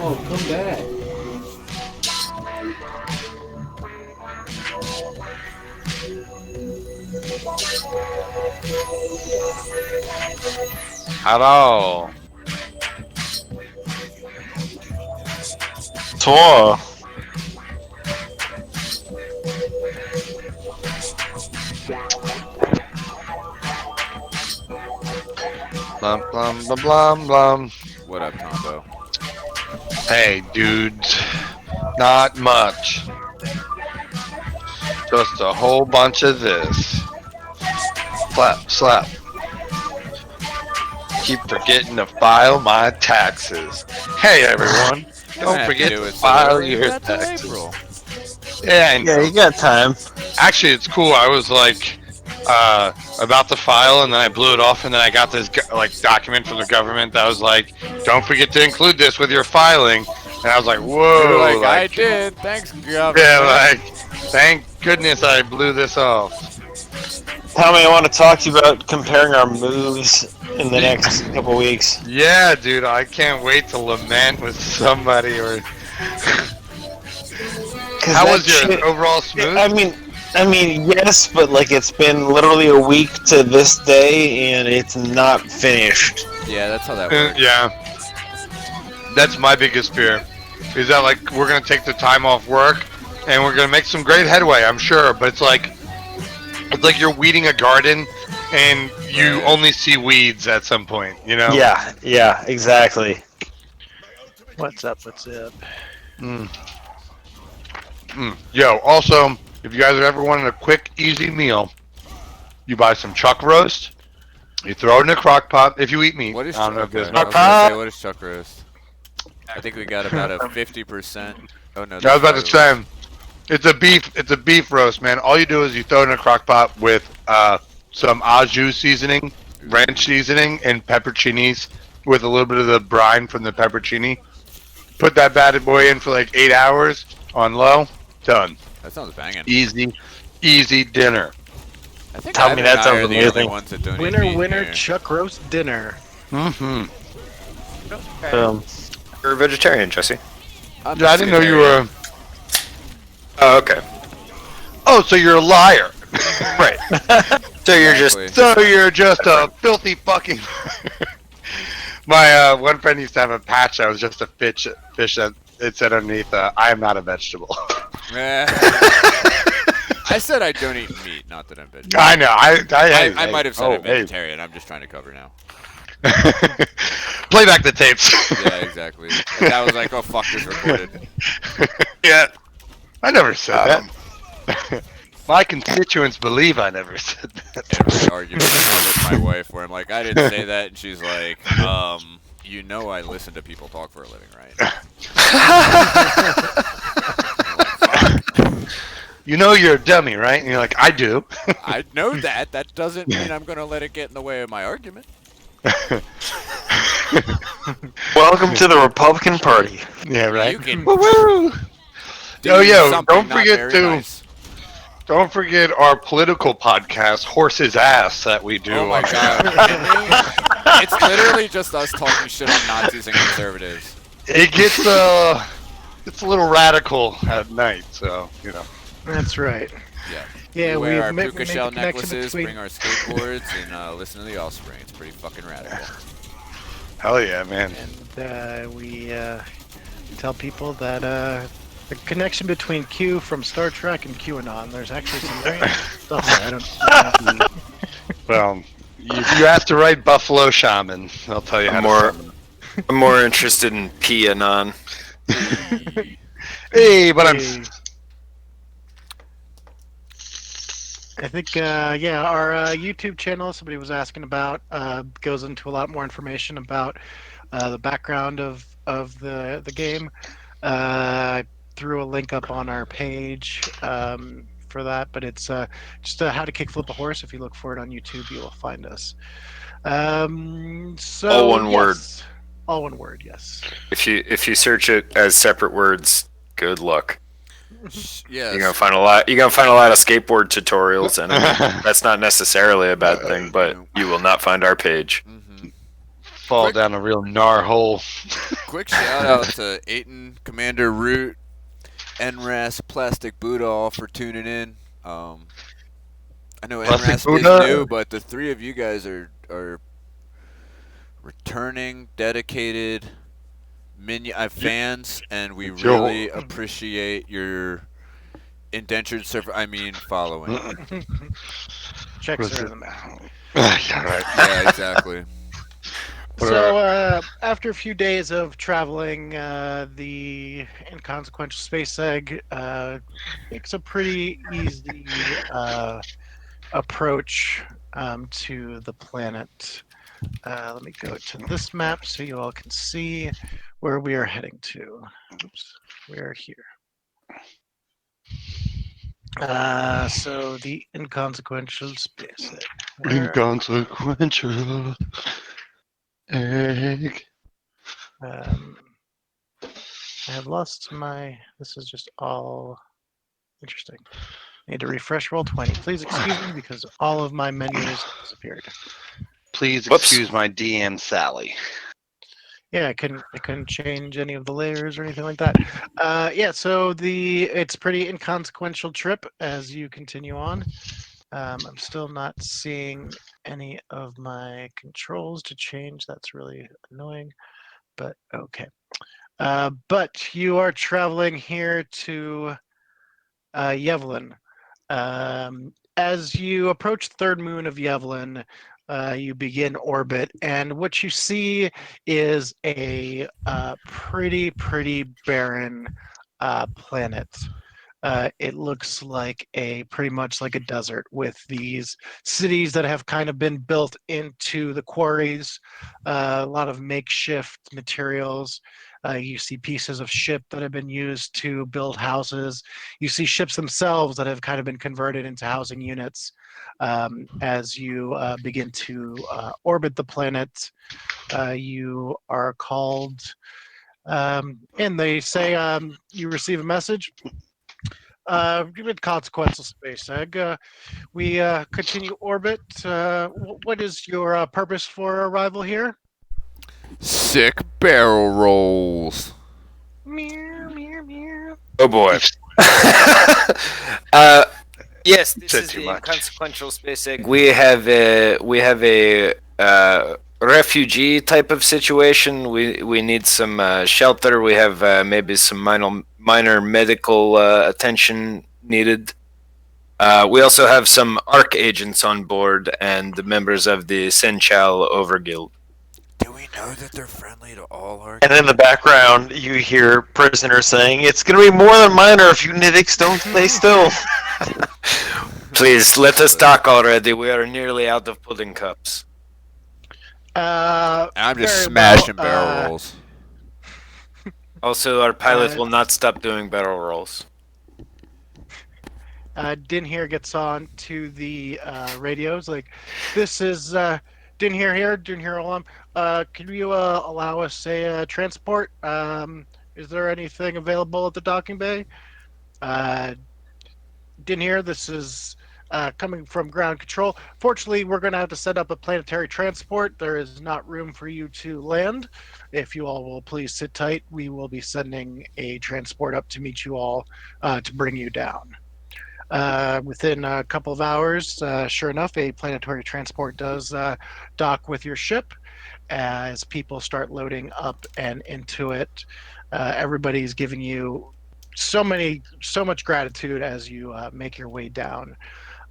Oh, come back. Hello. Tour. Blum blum blum blum blum. What up, Combo? Hey, dudes. Not much. Just a whole bunch of this. Slap, slap. Keep forgetting to file my taxes. Hey, everyone. Don't forget to file your taxes. April. Yeah, I know. Yeah, you got time. Actually, it's cool. I was like about to file, and then I blew it off, and then I got this like document from the government that was like, "Don't forget to include this with your filing." And I was like, "Whoa!" You're like, I did. Thanks, government. Yeah, like, thank goodness I blew this off. Tommy, I want to talk to you about comparing our moves in the next couple weeks. Yeah, dude, I can't wait to lament with somebody. Or how was your overall smooth? I mean, yes, but like it's been literally a week to this day, and it's not finished. Yeah, that's how that works. Yeah, that's my biggest fear. Is that like we're gonna take the time off work, and we're gonna make some great headway, I'm sure. But it's like you're weeding a garden, and you only see weeds at some point. You know? Yeah, exactly. What's up? What's up? Yo, also, if you guys are ever wanting a quick, easy meal, you buy some chuck roast, you throw it in a crock pot. If you eat meat, What is I don't know if chuck there's roast? What is chuck roast? I think we got about a 50%. Oh no. I was about to say, it's a beef roast, man. All you do is you throw it in a crock pot with some au jus seasoning, ranch seasoning, and pepperoncinis with a little bit of the brine from the pepperoni. Put that bad boy in for like 8 hours. On low, done. That sounds banging. Easy dinner. I think Tell Ivan me that and I sounds are the only amazing. ones that don't eat Winner, meat winner, here. chuck roast dinner. Mm-hmm. You're a vegetarian, Jesse. I'm I didn't know you were. Oh, okay. Oh, so you're a liar. Right. So you're just Exactly. So you're just a filthy fucking. My one friend used to have a patch that was just a fish that it said underneath, "I am not a vegetable." Eh. I said I don't eat meat, not that I'm vegetarian. I know. I might have said I'm hey. vegetarian. I'm just trying to cover now. Play back the tapes. Yeah, exactly. And that was like, oh fuck, this recorded. Yeah. I never said that. My constituents believe I never said that. Every argument I have with my wife where I'm like, I didn't say that, and she's like, you know I listen to people talk for a living, right? I'm like, fuck. You know you're a dummy, right? And you're like, I do. I know that. That doesn't mean I'm gonna let it get in the way of my argument. Welcome to the Republican Party. Yeah, right. You can Woo-woo! do Oh, yeah, something don't not forget very to- nice. Don't forget our political podcast, Horse's Ass, that we do. Oh my god. It's literally just us talking shit on Nazis and conservatives. It gets it's a little radical at night, so you know. That's right. Yeah. Yeah, We wear our made puka the shell connection necklaces, between- bring our skateboards, and listen to the Offspring. It's pretty fucking radical. Hell yeah, man. And we tell people that the connection between Q from Star Trek and QAnon, there's actually some very stuff there. I don't. Well, if you ask the right Buffalo Shaman, they'll tell you how to summon. I'm more interested in P-anon. Hey, but I'm. I think, yeah, our YouTube channel, somebody was asking about, goes into a lot more information about the background of the game. I threw a link up on our page for that, but it's just how to kickflip a horse. If you look for it on YouTube, you will find us. So All one word. yes. All one word, yes. If you search it as separate words, good luck. Yes. You're gonna find a lot. You're gonna find a lot of skateboard tutorials, and that's not necessarily a bad thing. But you will not find our page. Mm-hmm. Fall down a real gnar hole. Quick shout out to Aiton, Commander Root, NRAS, Plastic Buddha, all for tuning in. I know Plastic NRAS Buddha? is new, but the three of you guys are returning, dedicated fans, and we really appreciate your indentured following. Checks are in the mail. Yeah, right. Yeah, exactly. So after a few days of traveling, the Inconsequential Space Egg makes a pretty easy approach to the planet. Let me go to this map so you all can see where we are heading to. Oops, we are here. So the Inconsequential Space Egg. Inconsequential egg. I have lost my. This is just all interesting. I need to refresh Roll20. Please excuse me because all of my menus disappeared. Please Whoops. excuse my DM Sally. Yeah, I couldn't change any of the layers or anything like that. Yeah, so it's a pretty inconsequential trip as you continue on. I'm still not seeing any of my controls to change. That's really annoying, but okay. But you are traveling here to Yevlin. As you approach the third moon of Yevlin, you begin orbit, and what you see is a pretty barren planet. It looks like pretty much like a desert with these cities that have kind of been built into the quarries, a lot of makeshift materials. You see pieces of ship that have been used to build houses. You see ships themselves that have kind of been converted into housing units. As you begin to orbit the planet, you are called And they say you receive a message. Consequential Space Egg. We continue orbit. What is your purpose for arrival here? Sick barrel rolls. Meow, meow, meow. Oh boy. Yes, this Said is too the much. Inconsequential Space Egg. We have a refugee type of situation. We need some shelter. We have maybe some minor medical attention needed. We also have some ARC agents on board and members of the Senchal Overguild. Do we know that they're friendly to all our? And in the background, you hear prisoners saying, "It's going to be more than minor if you nivicks don't stay still." Please let us talk already. We are nearly out of pudding cups. I'm just Very smashing well, barrel rolls. Also, our pilot Uh, will not stop doing barrel rolls. Din here gets on to the radios. Like, this is Din here. Din here alarm. Can you allow us a transport? Is there anything available at the docking bay? Din here. This is coming from ground control. Fortunately, we're going to have to set up a planetary transport. There is not room for you to land. If you all will please sit tight, we will be sending a transport up to meet you all to bring you down. Within a couple of hours, sure enough, a planetary transport does dock with your ship. As people start loading up and into it, everybody's giving you so much gratitude as you make your way down.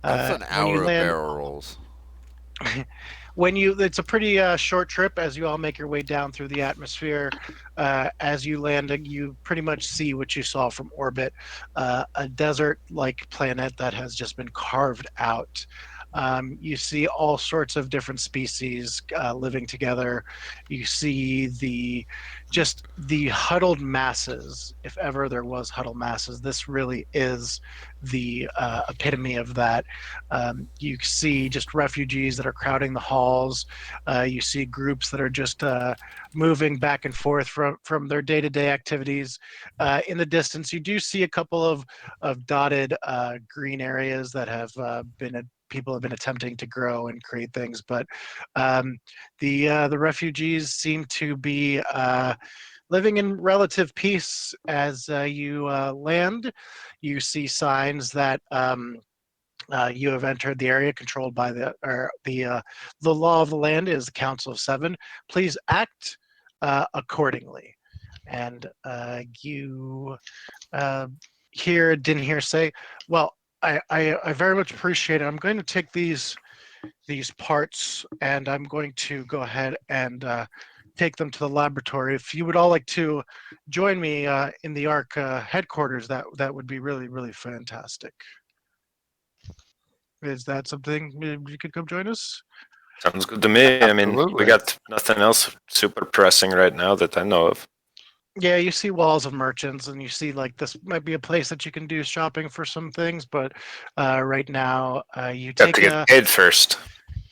That's an When you hour of land, barrel rolls. it's a pretty short trip as you all make your way down through the atmosphere. As you land, you pretty much see what you saw from orbit, a desert-like planet that has just been carved out. You see all sorts of different species living together. You see the huddled masses. If ever there was huddled masses, this really is the epitome of that. You see just refugees that are crowding the halls. You see groups that are just moving back and forth from their day-to-day activities. In the distance, you do see a couple of dotted green areas that have people have been attempting to grow and create things, but the refugees seem to be living in relative peace. As you land, you see signs that you have entered the area controlled by the law of the land is the Council of Seven. Please act accordingly. And you didn't hear say, well, I very much appreciate it. I'm going to take these parts and I'm going to go ahead and take them to the laboratory. If you would all like to join me in the ARC headquarters, that would be really, really fantastic. Is that something you could come join us? Sounds good to me. I mean, we Absolutely. got nothing else super pressing right now that I know of. Yeah, you see walls of merchants, and you see like this might be a place that you can do shopping for some things, but right now you Got take to get paid first.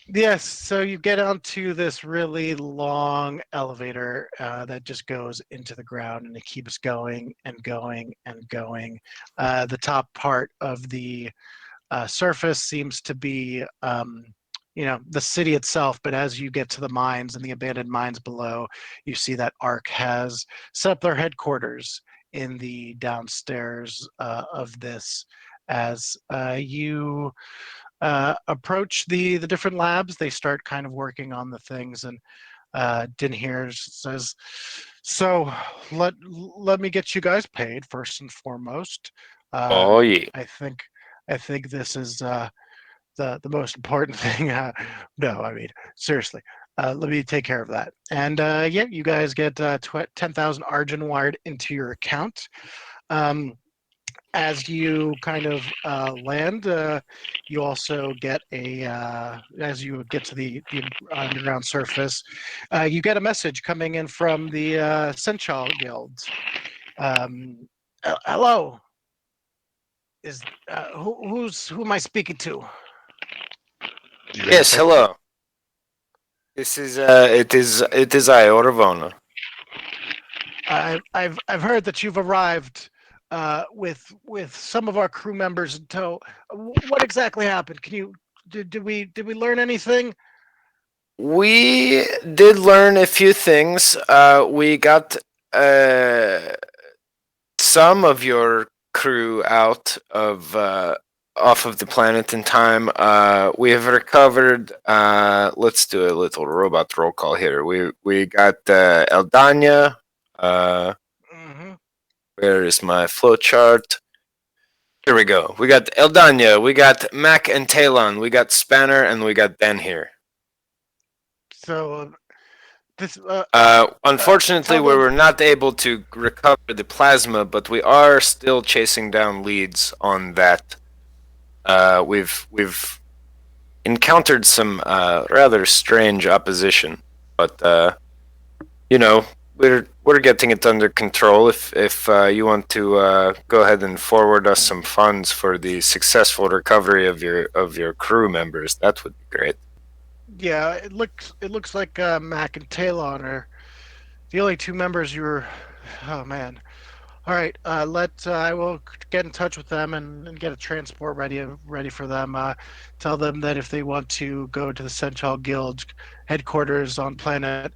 Yes, so you get onto this really long elevator that just goes into the ground, and it keeps going and going and going. The top part of the surface seems to be the city itself, but as you get to the mines and the abandoned mines below, you see that ARC has set up their headquarters in the downstairs of this. As you approach the different labs, they start kind of working on the things, and Din here says, so let me get you guys paid first and foremost. Oh yeah. I think this is the most important thing. No, I mean, seriously. Let me take care of that. And yeah, you guys get 10,000 Argent wired into your account. As you kind of land, you also get as you get to the underground surface, you get a message coming in from the Senchal Guild. Hello. Is who am I speaking to? Yes, hello. This is it is I, Orvona. I've heard that you've arrived with some of our crew members in tow. What exactly happened? Did we learn anything? We did learn a few things. We got some of your crew out of off of the planet in time. We have recovered. Let's do a little robot roll call here. We got Eldania. Mm-hmm. Where is my flowchart? Here we go. We got Eldania. We got Mac and Talon. We got Spanner, and we got Ben here. So this. Unfortunately, tell we them- were not able to recover the plasma, but we are still chasing down leads on that. We've encountered some rather strange opposition, but we're getting it under control. If you want to go ahead and forward us some funds for the successful recovery of your crew members, that would be great. Yeah, it looks like Mac and Talon are the only two members you were. Oh man. All right. I will get in touch with them and get a transport ready for them. Tell them that if they want to go to the Central Guild headquarters on planet,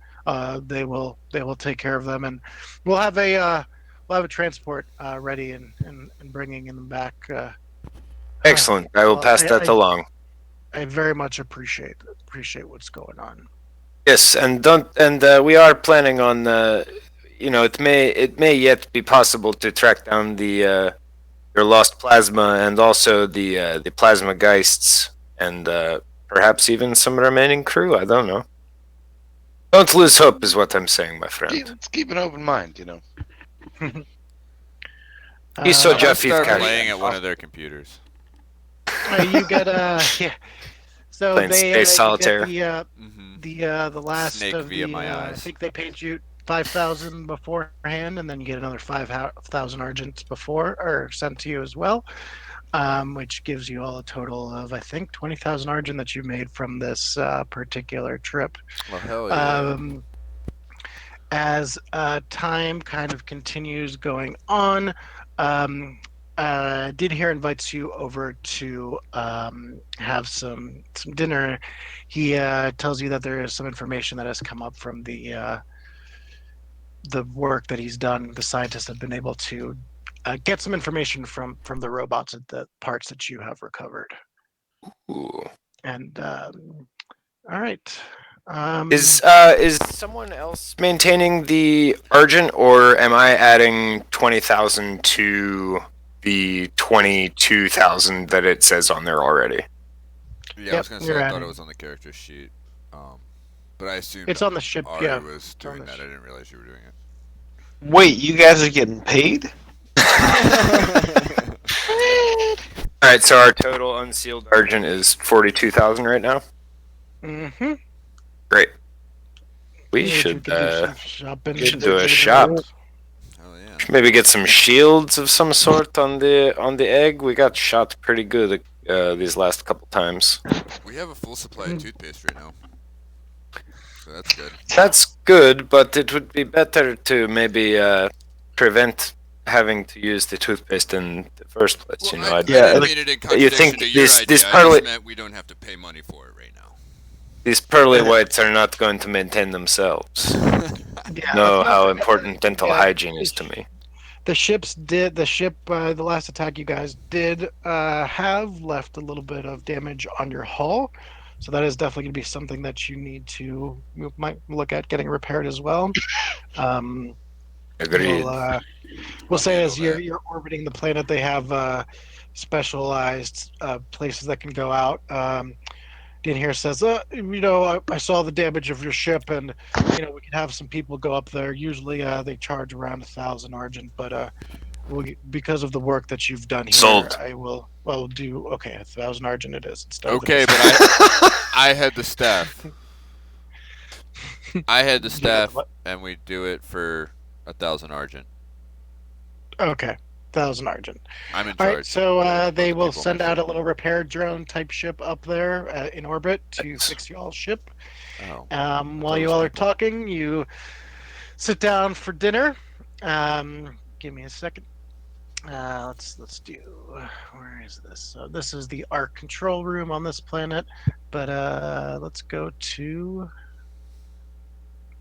they will take care of them, and we'll have a transport ready and bringing them back. Excellent. I will pass that along. I very much appreciate what's going on. Yes, and we are planning on. It may yet be possible to track down your lost plasma and also the plasma geists and perhaps even some remaining crew. I don't know. Don't lose hope, is what I'm saying, my friend. Let's keep an open mind, you know. He's so I'm gonna Jeffy's start kind playing at one of their computers. You get yeah. So Playing they Space you Solitaire. get Mm-hmm. the last Snake of via the. my I eyes. think they paid you 5,000 beforehand, and then you get another 5,000 argents before or sent to you as well, which gives you all a total of I think 20,000 argent that you made from this particular trip. Well, hell yeah. As time kind of continues going on, Did here invites you over to have some dinner. He tells you that there is some information that has come up from the work that he's done. The scientists have been able to get some information from the robots and the parts that you have recovered. Ooh. And all right. Is someone else maintaining the Argent, or am I adding 20,000 to the 22,000 that it says on there already? Yeah, I was gonna say you're I thought adding. it was on the character sheet, but I assumed It's on the ship. Ari Yeah. was on doing the that. I ship. didn't realize you were doing it. Wait, you guys are getting paid? All right, so our total unsealed Argent is 42,000 right now. Mm-hmm. Great. We should do a shop. Hell yeah. Maybe get some shields of some sort on the egg. We got shot pretty good these last couple times. We have a full supply of toothpaste right now, so that's good. That's good, but it would be better to maybe prevent having to use the toothpaste in the first place. Well, I Yeah, didn't mean it in contradiction to your idea. this I partly just meant we don't have to pay money for it right now. these pearly whites are not going to maintain themselves. Yeah, Know that's how not- important dental yeah, hygiene is to me. The ship, the last attack you guys did have left a little bit of damage on your hull. So that is definitely going to be something that you might look at getting repaired as well. Agreed. We'll say as handle that. you're orbiting the planet, they have specialized places that can go out. Dean here says, I saw the damage of your ship, and we could have some people go up there. Usually, they charge around 1,000 argent, but because of the work that you've done here, Sold. I will do 1,000 argent. It is. Instead of the- Okay, but I had the staff. I had the staff, and we do it for 1,000 argent. Okay, 1,000 argent. I'm in All charge. right, so they the will people send on my out a little repair drone type ship up there in orbit to fix y'all's ship. Oh. While you all are talking, you sit down for dinner. Give me a second. Let's do. Where is this? So this is the Ark control room on this planet, but let's go to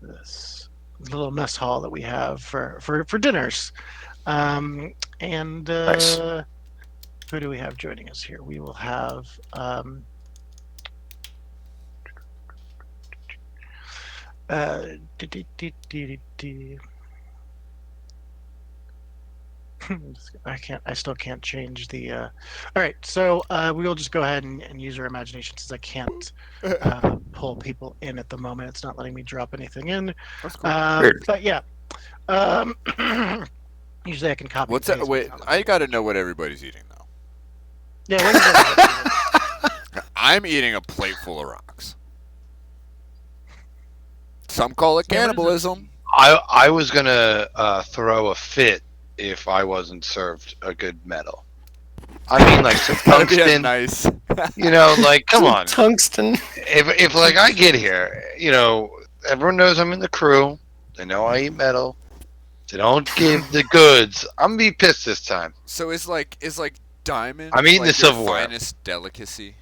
this little mess hall that we have for dinners. And Nice. who do we have joining us here? We will have. I still can't change the. All right, so we will just go ahead and use our imagination since I can't pull people in at the moment. It's not letting me drop anything in. That's cool. But yeah, um, usually I can copy. What's and that? paste, Wait, but it's not letting I gotta know what everybody's eating now. me. Yeah, what is that? I'm eating a plate full of rocks. Some call it Yeah, what is it? cannibalism. I was gonna throw a fit if I wasn't served a good medal. I mean, like some That'd be tungsten. nice. You know, like come on. Tungsten. If like I get here, you know, everyone knows I'm in the crew. They know I eat metal. They don't give the goods. I'm gonna be pissed this time. So is like diamond? I'm eating like the your silverware. finest delicacy.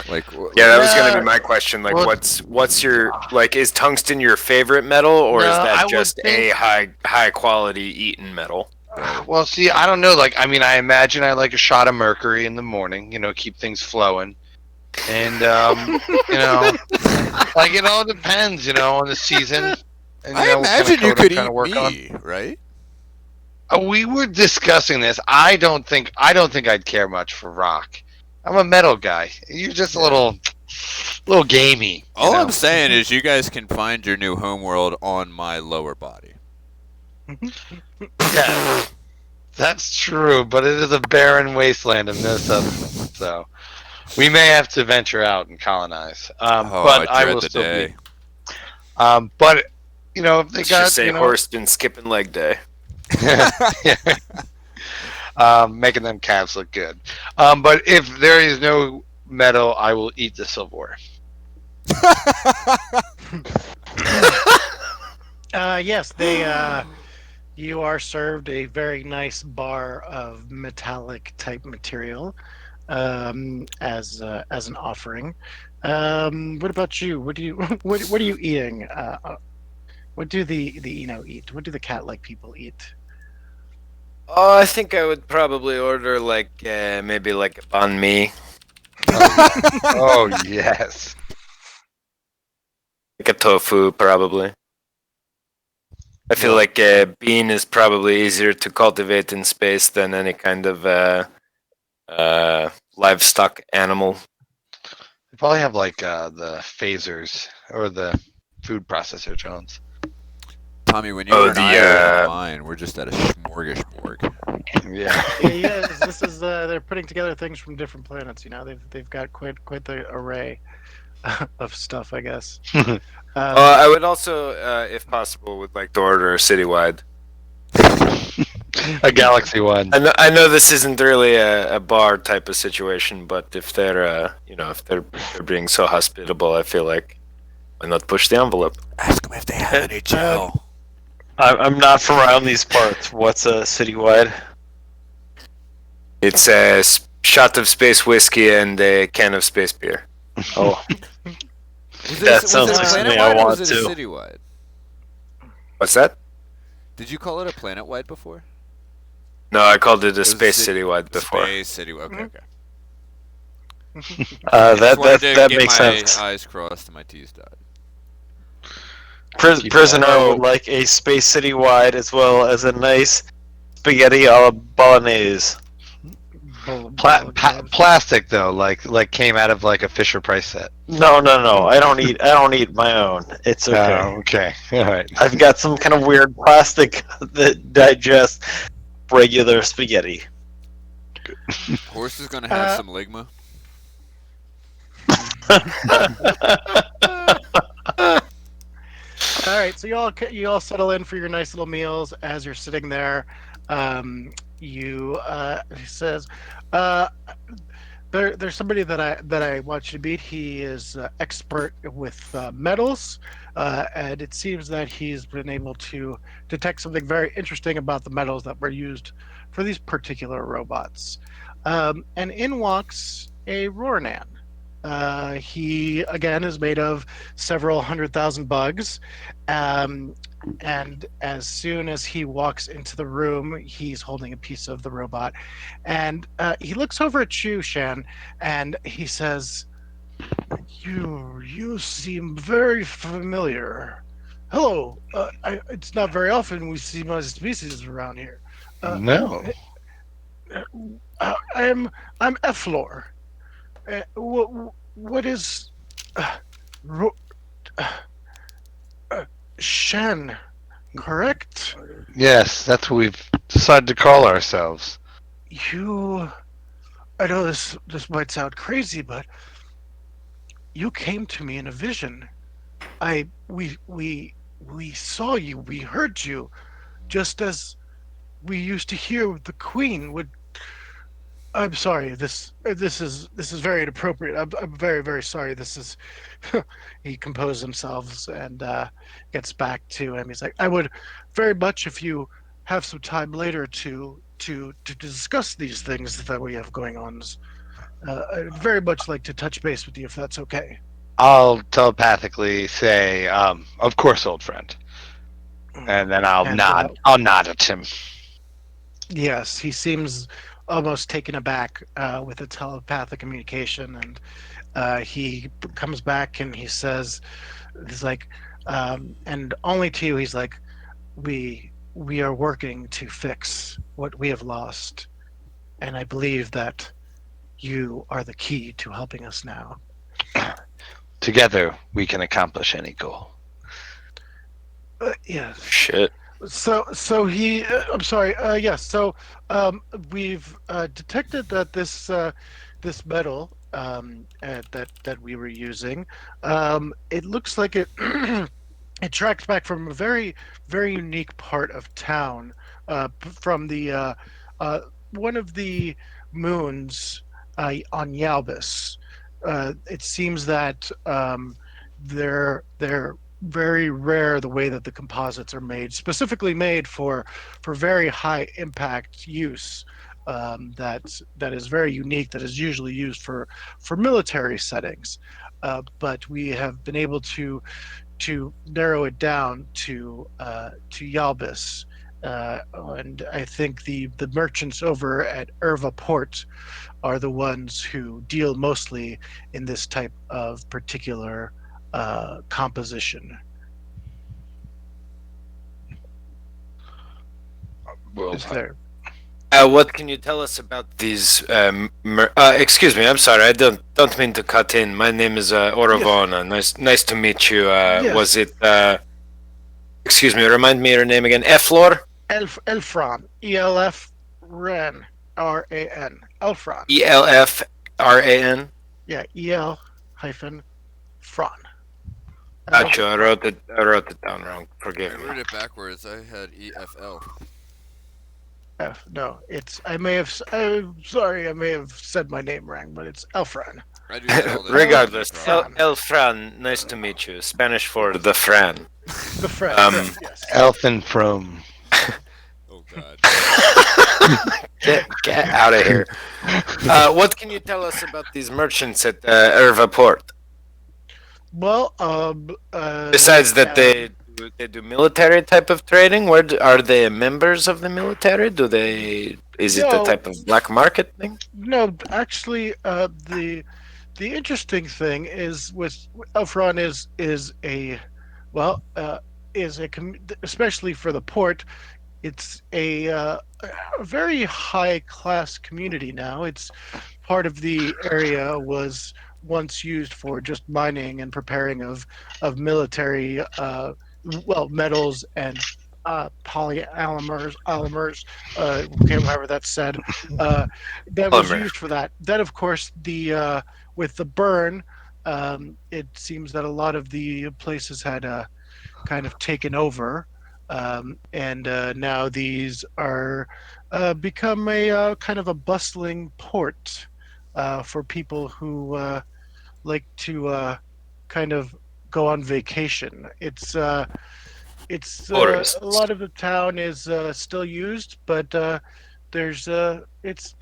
Like Yeah, that was gonna Yeah. be my question. Like, Well- what's your like? Is tungsten your favorite metal, or is No, I that would just think- a high quality eaten metal? Well, see, I don't know. Like, I mean, I imagine I like a shot of mercury in the morning. You know, keep things flowing. And you know, like it all depends. You know, on the season. And, I know, what kind of imagine you coat I'm could trying to work on. eat me, right? We were discussing this. I don't think I'd care much for rock. I'm a metal guy. You're just a little gamey. you All know? I'm saying is you guys can find your new homeworld on my lower body. Yeah, that's true, but it is a barren wasteland of no substance. So we may have to venture out and colonize. But I I dread will the still day. be. But you know, if they Let's got just say you know, horse been skipping leg day. making them calves look good. But if there is no metal, I will eat the silverware. Yes, they. You are served a very nice bar of metallic type material as an offering. What about you? What do you what are you eating? What do the eat? What do the cat-like people eat? Oh, I think I would probably order like maybe like a banh mi, Oh yes. like a tofu, probably. I feel like bean is probably easier to cultivate in space than any kind of livestock animal. They probably have like the phasers or the food processor drones. Tommy, when you Oh, and the, I are online, we're just at a smorgasbord. Yeah. Yes, this is they're putting together things from different planets. You know, they've got quite the array of stuff, I guess. I would also, if possible, would like to order a citywide. A Galaxy one. I know this isn't really a bar type of situation, but if they're if they're being so hospitable, I feel like why not push the envelope? Ask them if they have any gel. I'm not from around these parts. What's a citywide? It's a shot of space whiskey and a can of space beer. Oh, Was That was sounds it like a something I planet-wide or want was it a to. citywide? What's that? Did you call it a planet-wide before? No, I called it a was space ci- citywide before. Space citywide. Okay, okay. that Just wanted to that get makes my sense. eyes crossed and my T's dotted. Prisoner Oh. would like a space citywide as well as a nice spaghetti a la bolognese. Plastic though, like came out of like a Fisher Price set. No. I don't eat my own. It's okay. Oh, okay. All right. I've got some kind of weird plastic that digests regular spaghetti. Horse is gonna have some ligma. All right, so you all settle in for your nice little meals as you're sitting there. He says, there's somebody that I want you to meet. He is expert with metals, and it seems that he's been able to detect something very interesting about the metals that were used for these particular robots. And in walks a Rornan. He again is made of several 100,000 bugs, um, and as soon as he walks into the room, he's holding a piece of the robot, and he looks over at you, Shan, and he says, "You seem very familiar. Hello. It's not very often we see my species around here. No. I'm Eflor. What is Ro- Shan? Correct? Yes, that's what we've decided to call ourselves. You. I know this might sound crazy, but you came to me in a vision. We saw you. We heard you, just as we used to hear the Queen would. I'm sorry. This is very inappropriate. I'm very very sorry. This is. He composes himself and gets back to him. He's like, I would very much if you have some time later to discuss these things that we have going on. I'd very much like to touch base with you if that's okay. I'll telepathically say, "Of course, old friend," and then I'll And, nod. I'll nod at him. Yes, he seems almost taken aback with the telepathic communication, and he comes back and he says, "He's like, and only to you, he's like, we are working to fix what we have lost, and I believe that you are the key to helping us now." Together, we can accomplish any goal. Yes. Shit. So he, I'm sorry. Yes. So we've detected that this metal that we were using, it looks like it it tracks back from a very very unique part of town, from the one of the moons on Yalbus. It seems that they're very rare the way that the composites are made, specifically made for very high impact use. That is very unique. That is usually used for military settings, but we have been able to narrow it down to Yalbus. And I think the merchants over at Irva Port are the ones who deal mostly in this type of particular composition. Well, Is there? What can you tell us about these? Excuse me, I'm sorry. I don't mean to cut in. My name is Oravona. Nice to meet you. Yes. Was it? Excuse me. Remind me your name again. Eflor. Elfran. ELF Ran. RAN. Elfran. ELFRAN. Yeah. EL hyphen Fran. Gotcha. I wrote it down wrong. Forgive I me. wrote it backwards. I had EFL. No, it's. I may have. I'm sorry. I may have said my name wrong, but it's Elfran. I do spell it. Regardless, Fran. El Fran. Nice to meet you. Spanish for the Fran. The friend. Yes. Elfin from. Oh God. Get out of here. What can you tell us about these merchants at Irva Port? Well, Besides that, they do military type of trading. Are they members of the military? Is it a No. type of black market thing? No, actually, the interesting thing is with Elfron is a well especially for the port, it's a very high class community now. It's part of the area was once used for just mining and preparing of military metals and polymers, however that's said, that was Polymer. used for that. Then, of course, the with the burn, it seems that a lot of the places had kind of taken over, and now these are become a kind of a bustling port. for people who like to kind of go on vacation. It's a Tourists. lot of the town is still used, but there's it's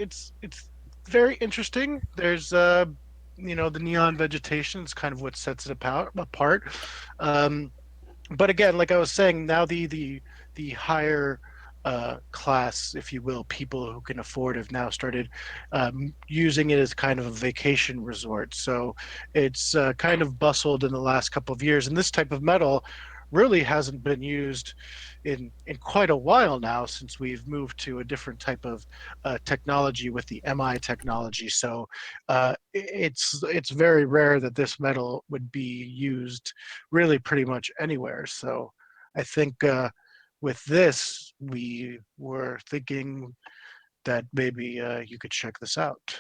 very interesting. There's the neon vegetation is kind of what sets it apart. Um, but again, like I was saying, now the higher class, if you will, people who can afford have now started using it as kind of a vacation resort. So it's kind of bustled in the last couple of years, and this type of metal really hasn't been used in quite a while now, since we've moved to a different type of technology with the MI technology. So it's very rare that this metal would be used really pretty much anywhere. So I think with this, we were thinking that maybe you could check this out.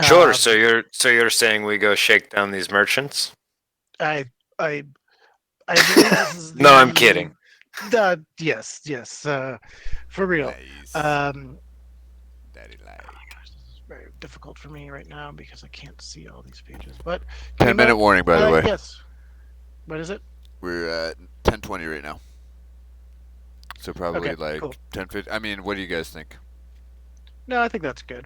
Sure. Uh, So you're saying we go shake down these merchants? I I I believe this is No, I'm kidding. yes, for real. Nice. Um, Daddy like. Gosh, this is very difficult for me right now because I can't see all these pages. But 10-minute warning, by the way. Yes. What is it? We're at 10:20 right now. So probably Okay, like cool. 10:50. I mean, what do you guys think? No, I think that's good.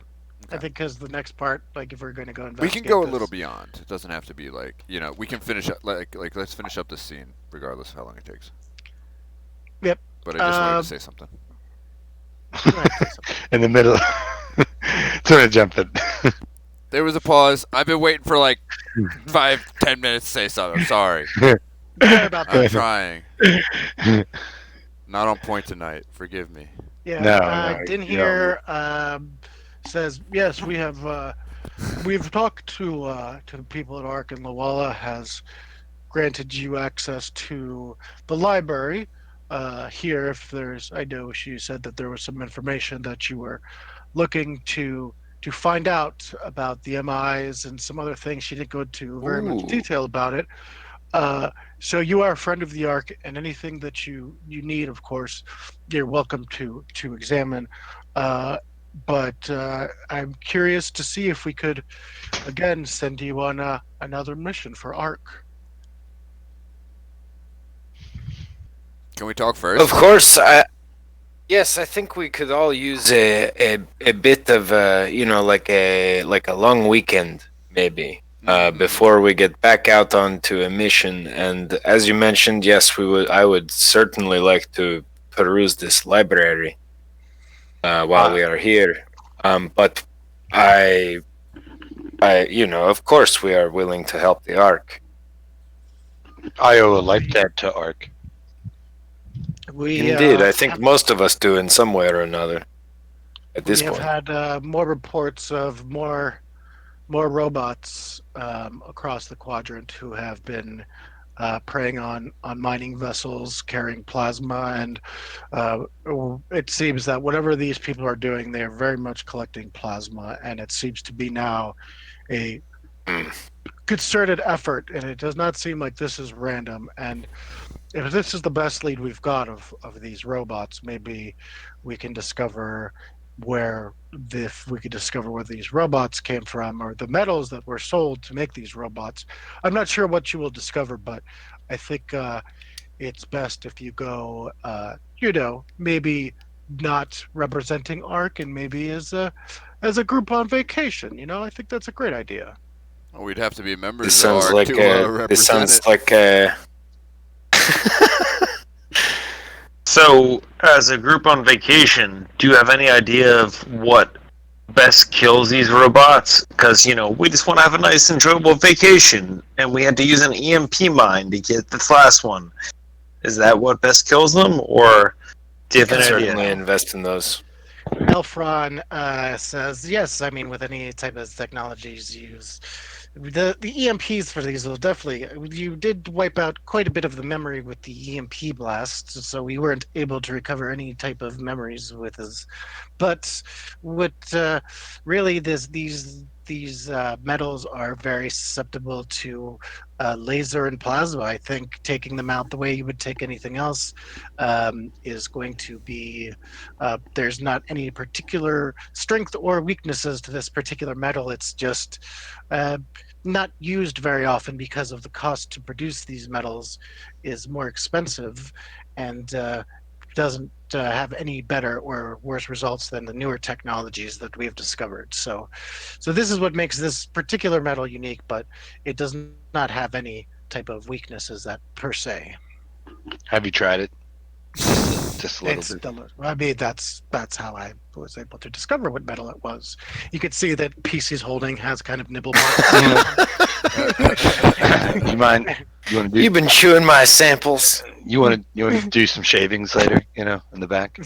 I Okay. think because the next part, like if we're going to go We investigate can go a this- little beyond. It doesn't have to be like, we can finish up like let's finish up this scene regardless of how long it takes. Yep. But I just wanted Um, to say something. Go ahead, say something. In the middle. Sort of jumping. There was a pause. I've been waiting for like 5-10 minutes to say something. I'm sorry. Sorry about I'm that. trying. Not on point tonight. Forgive me. Yeah, No, Din you here says yes. We've talked to people at ARC, and Lawala has granted you access to the library. Here, if there's, I know she said that there was some information that you were looking to find out about the MIs and some other things. She didn't go into very much Ooh. detail about it. So you are a friend of the ARC, and anything that you need, of course, you're welcome to examine. But I'm curious to see if we could, again, send you on another mission for ARC. Can we talk first? Of course. Yes, I think we could all use a bit of like a long weekend maybe before we get back out onto a mission. And as you mentioned, yes, I would certainly like to peruse this library while we are here. But of course, we are willing to help the ARC. I owe a life debt to ARC. We Indeed, I think have- most of us do in some way or another at this we have point. had more reports of more robots across the quadrant who have been preying on mining vessels carrying plasma, and it seems that whatever these people are doing, they are very much collecting plasma, and it seems to be now a concerted effort, and it does not seem like this is random. And if this is the best lead we've got of these robots, maybe we can discover where these robots came from, or the metals that were sold to make these robots. I'm not sure what you will discover, but I think it's best if you go, maybe not representing ARC, and maybe as a group on vacation. I think that's a great idea. Well, we'd have to be members This of sounds ARC like to represent this sounds it. like a So, as a group on vacation, do you have any idea of what best kills these robots? Because, we just want to have a nice, enjoyable vacation, and we had to use an EMP mine to get this last one. Is that what best kills them, or do you have can an certainly idea? invest in those. Elfron says yes. I mean, with any type of technologies used, the EMPs for these will definitely. You did wipe out quite a bit of the memory with the EMP blast, so we weren't able to recover any type of memories with us. But what really these these metals are very susceptible to laser and plasma. I think taking them out the way you would take anything else is going to be. There's not any particular strength or weaknesses to this particular metal. It's just not used very often because of the cost to produce these metals is more expensive, and doesn't have any better or worse results than the newer technologies that we've discovered. So this is what makes this particular metal unique, but it does not have any type of weaknesses that per se. Have you tried it? Just a little It's bit. I mean, that's how I was able to discover what metal it was. You could see that PC's holding has kind of nibble marks. You mind? You want to do? You've been chewing my samples. You want to do some shavings later? In the back.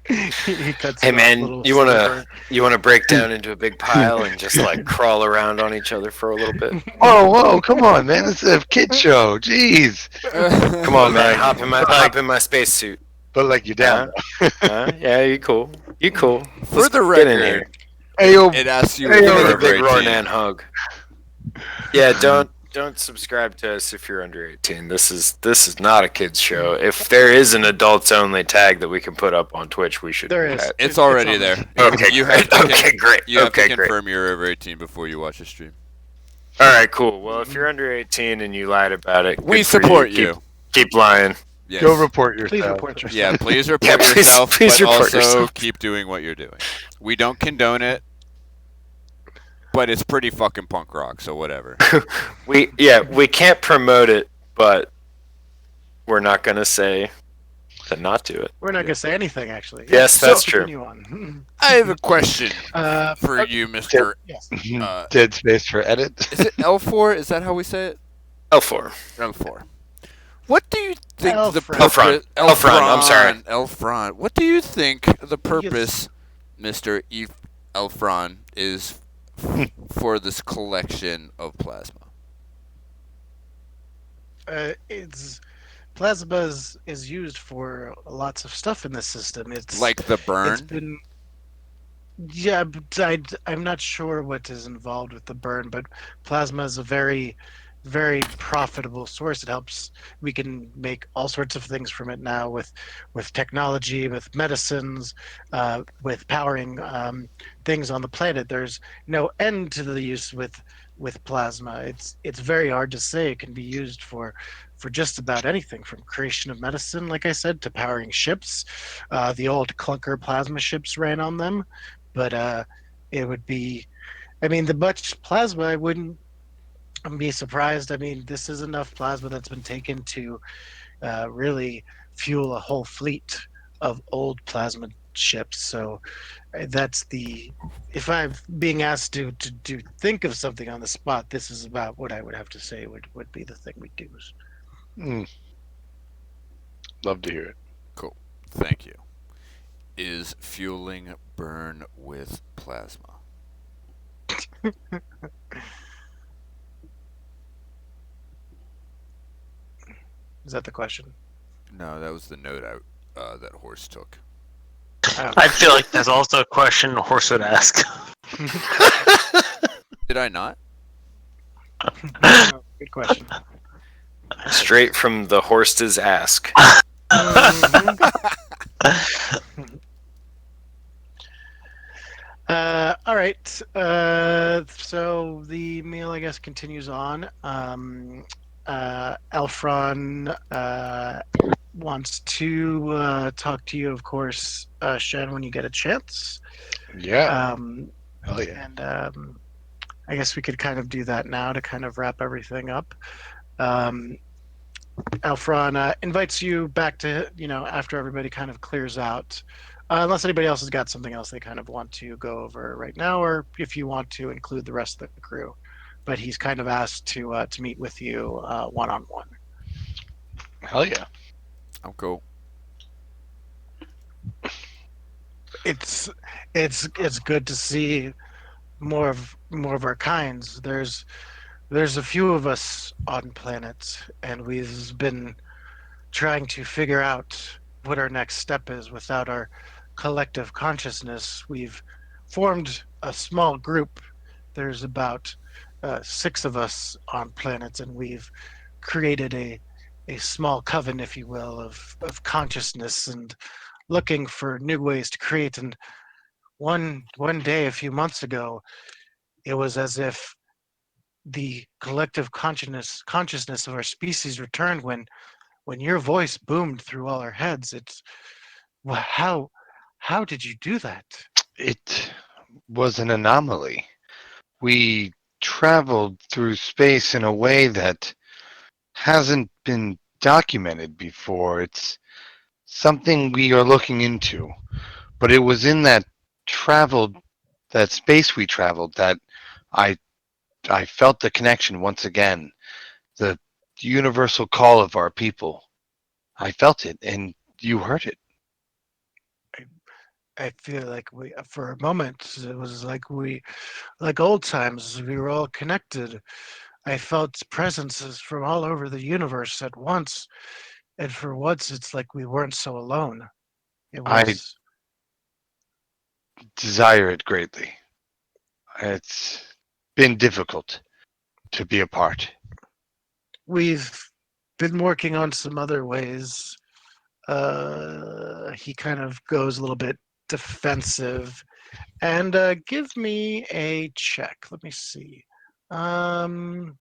He cuts Hey it off man, little you silver. wanna break down into a big pile and just like crawl around on each other for a little bit? Oh, whoa! Come on, man. It's a kid show. Jeez. Come on, man, Like- hop in my spacesuit. But like you're down. Yeah, you cool. You cool. For the Get in record, here. Hey, yo. it asks you Hey, if yo, Give me you're the over big 18. Ronan hug. Yeah, don't subscribe to us if you're under 18. This is not a kids show. If there is an adults only tag that we can put up on Twitch, we should. There do is. that. It's already on there. Okay, You great. have to Okay, great. You have Okay, to great. confirm you're over 18 before you watch the stream. All right, cool. Well, if you're under 18 and you lied about it, We good for support Keep- you. Keep lying. Yes. Go report yourself. Please report yourself. Yeah, please report please- yourself, please but report also yourself. keep doing what you're doing. We don't condone it, but it's pretty fucking punk rock, so whatever. We can't promote it, but we're not gonna say to not do it. We're not going to say anything, actually. Yes, that's true. Continue on. I have a question Uh, for you, Mr. yes. Dead space for edit. Is it L4? Is that how we say it? L4. L4. What do you think the Elfron. purpose? Elfron, I'm sorry. Elfron. What do you think the purpose, Mr. Elfron, is for this collection of plasma? It's plasma is used for lots of stuff in the system. It's Like the it's burn? been. Yeah, but I'm not sure what is involved with the burn, but plasma is a very, very profitable source. It helps. We can make all sorts of things from it now with technology, with medicines, with powering things on the planet. There's no end to the use with plasma. It's very hard to say. It can be used for just about anything, from creation of medicine, like I said, to powering ships. The old clunker plasma ships ran on them, but it would be. I mean, the much plasma, I wouldn't be surprised. I mean, this is enough plasma that's been taken to really fuel a whole fleet of old plasma ships. So that's the. If I'm being asked to think of something on the spot, this is about what I would have to say would be the thing we'd do. Love to hear it. Thank you. Is fueling burn with plasma? Is that the question? No, that was the note that Horse took. I feel like that's also a question a horse would ask. Did I not? Good question. Straight from the Horst's ask. All right. So the meal, I guess, continues on. Elfron wants to talk to you, of course, Shen, when you get a chance. Yeah. Um, Hell yeah. and I guess we could kind of do that now to kind of wrap everything up. Elfron invites you back to, after everybody kind of clears out. Unless anybody else has got something else they kind of want to go over right now, or if you want to include the rest of the crew. But he's kind of asked to meet with you one-on-one. Hell yeah. I'll go. It's good to see more of our kinds. There's a few of us on planet, and we've been trying to figure out what our next step is without our collective consciousness. We've formed a small group. There's about 6 of us on planet, and we've created a small coven, if you will, of consciousness and looking for new ways to create. And one day, a few months ago, it was as if the collective consciousness of our species returned when your voice boomed through all our heads. It's how did you do that? It was an anomaly. We traveled through space in a way that hasn't been documented before. It's something we are looking into. But it was in that space we traveled, that I I felt the connection once again. The universal call of our people. I felt it, and you heard it. I feel like we, for a moment, it was like old times. We were all connected. I felt presences from all over the universe at once, and for once, it's like we weren't so alone. It I was. desire it greatly. It's been difficult to be apart. We've been working on some other ways. He kind of goes a little bit defensive, and give me a check. Let me see. Um,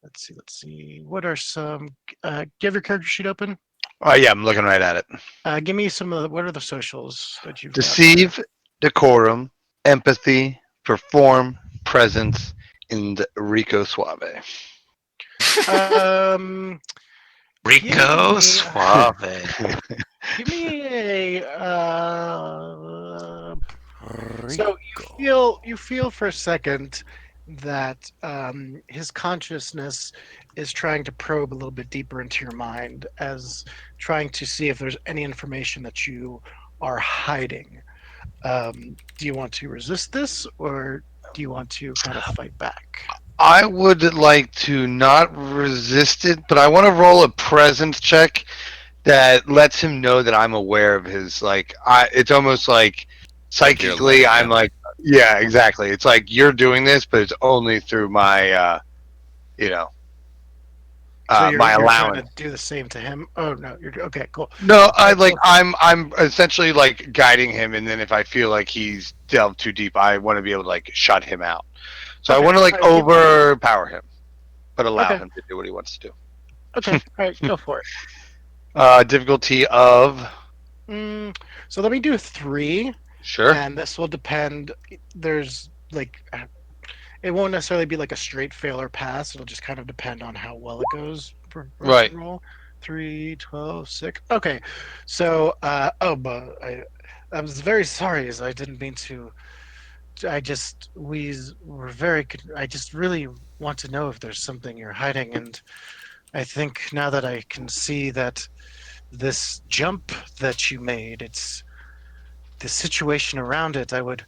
let's see. What are some? Do you have your character sheet open? Oh yeah, I'm looking right at it. Give me some of the. What are the socials that you've got there? Deceive, decorum, empathy, perform, presence, and Rico Suave. Um, Rico me- Suave. give me a. So you feel for a second that his consciousness is trying to probe a little bit deeper into your mind, as trying to see if there's any information that you are hiding. Do you want to resist this, or do you want to kind of fight back? I would like to not resist it, but I want to roll a presence check that lets him know that I'm aware of his, it's almost like psychically letting I'm him. like, yeah, exactly. It's like you're doing this, but it's only through my you know So you're my you're trying to allowance. do the same to him. Oh no, you're okay. Cool. No, Cool. I'm essentially like guiding him, and then if I feel like he's delved too deep, I want to be able to like shut him out. So I Okay. want to like All right, overpower him, but allow okay. him to do what he wants to do. Okay. All right. Go for it. Difficulty of So let me do 3, sure. and this will depend. There's like it won't necessarily be like a straight fail or pass. It'll just kind of depend on how well it goes for us Right. to roll. 3, 12, 6. Okay. So but I was very sorry, as I didn't mean to. I just we were very. I just really want to know if there's something you're hiding, and I think now that I can see that this jump that you made, it's the situation around it. I would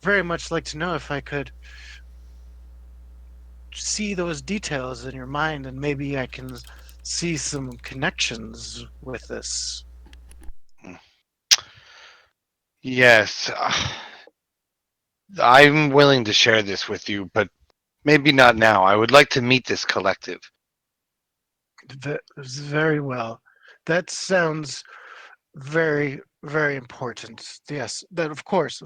very much like to know if I could see those details in your mind, and maybe I can see some connections with this. Yes. I'm willing to share this with you, but maybe not now. I would like to meet this collective. Very well. That sounds very, very important. Yes, that of course.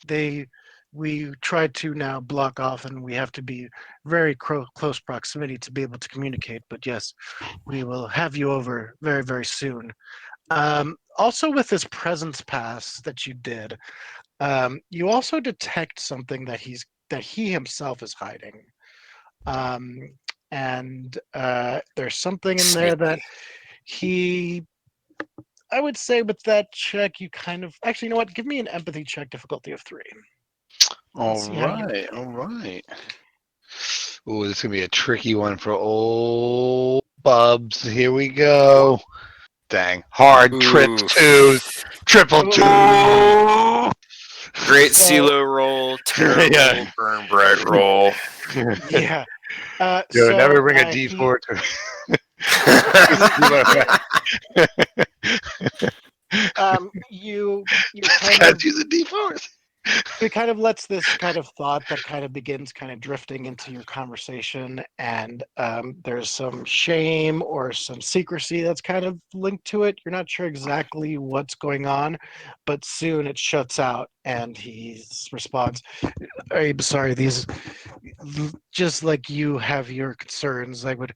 They we try to now block off, and we have to be very close proximity to be able to communicate. But yes, we will have you over very, very soon. Also, with this presence pass that you did, you also detect something that he himself is hiding. Um, and there's something in there that Sneaky. he, I would say, with that check, you kind of actually, you know what? Give me an empathy check, difficulty of 3. All See how you. right, all right. Ooh, this is gonna be a tricky one for old Bubs. Here we go. Dang, hard triple Ooh. twos, triple two. Oh. Great So CeeLo roll, terrible Yeah. burn bright roll. yeah. Yo, never So bring a he D4 to. you kind Gotta of use a D4. it kind of lets this kind of thought that kind of begins kind of drifting into your conversation, and there's some shame or some secrecy that's kind of linked to it. You're not sure exactly what's going on, but soon it shuts out, and he responds, "I'm sorry, these, just like you have your concerns, I would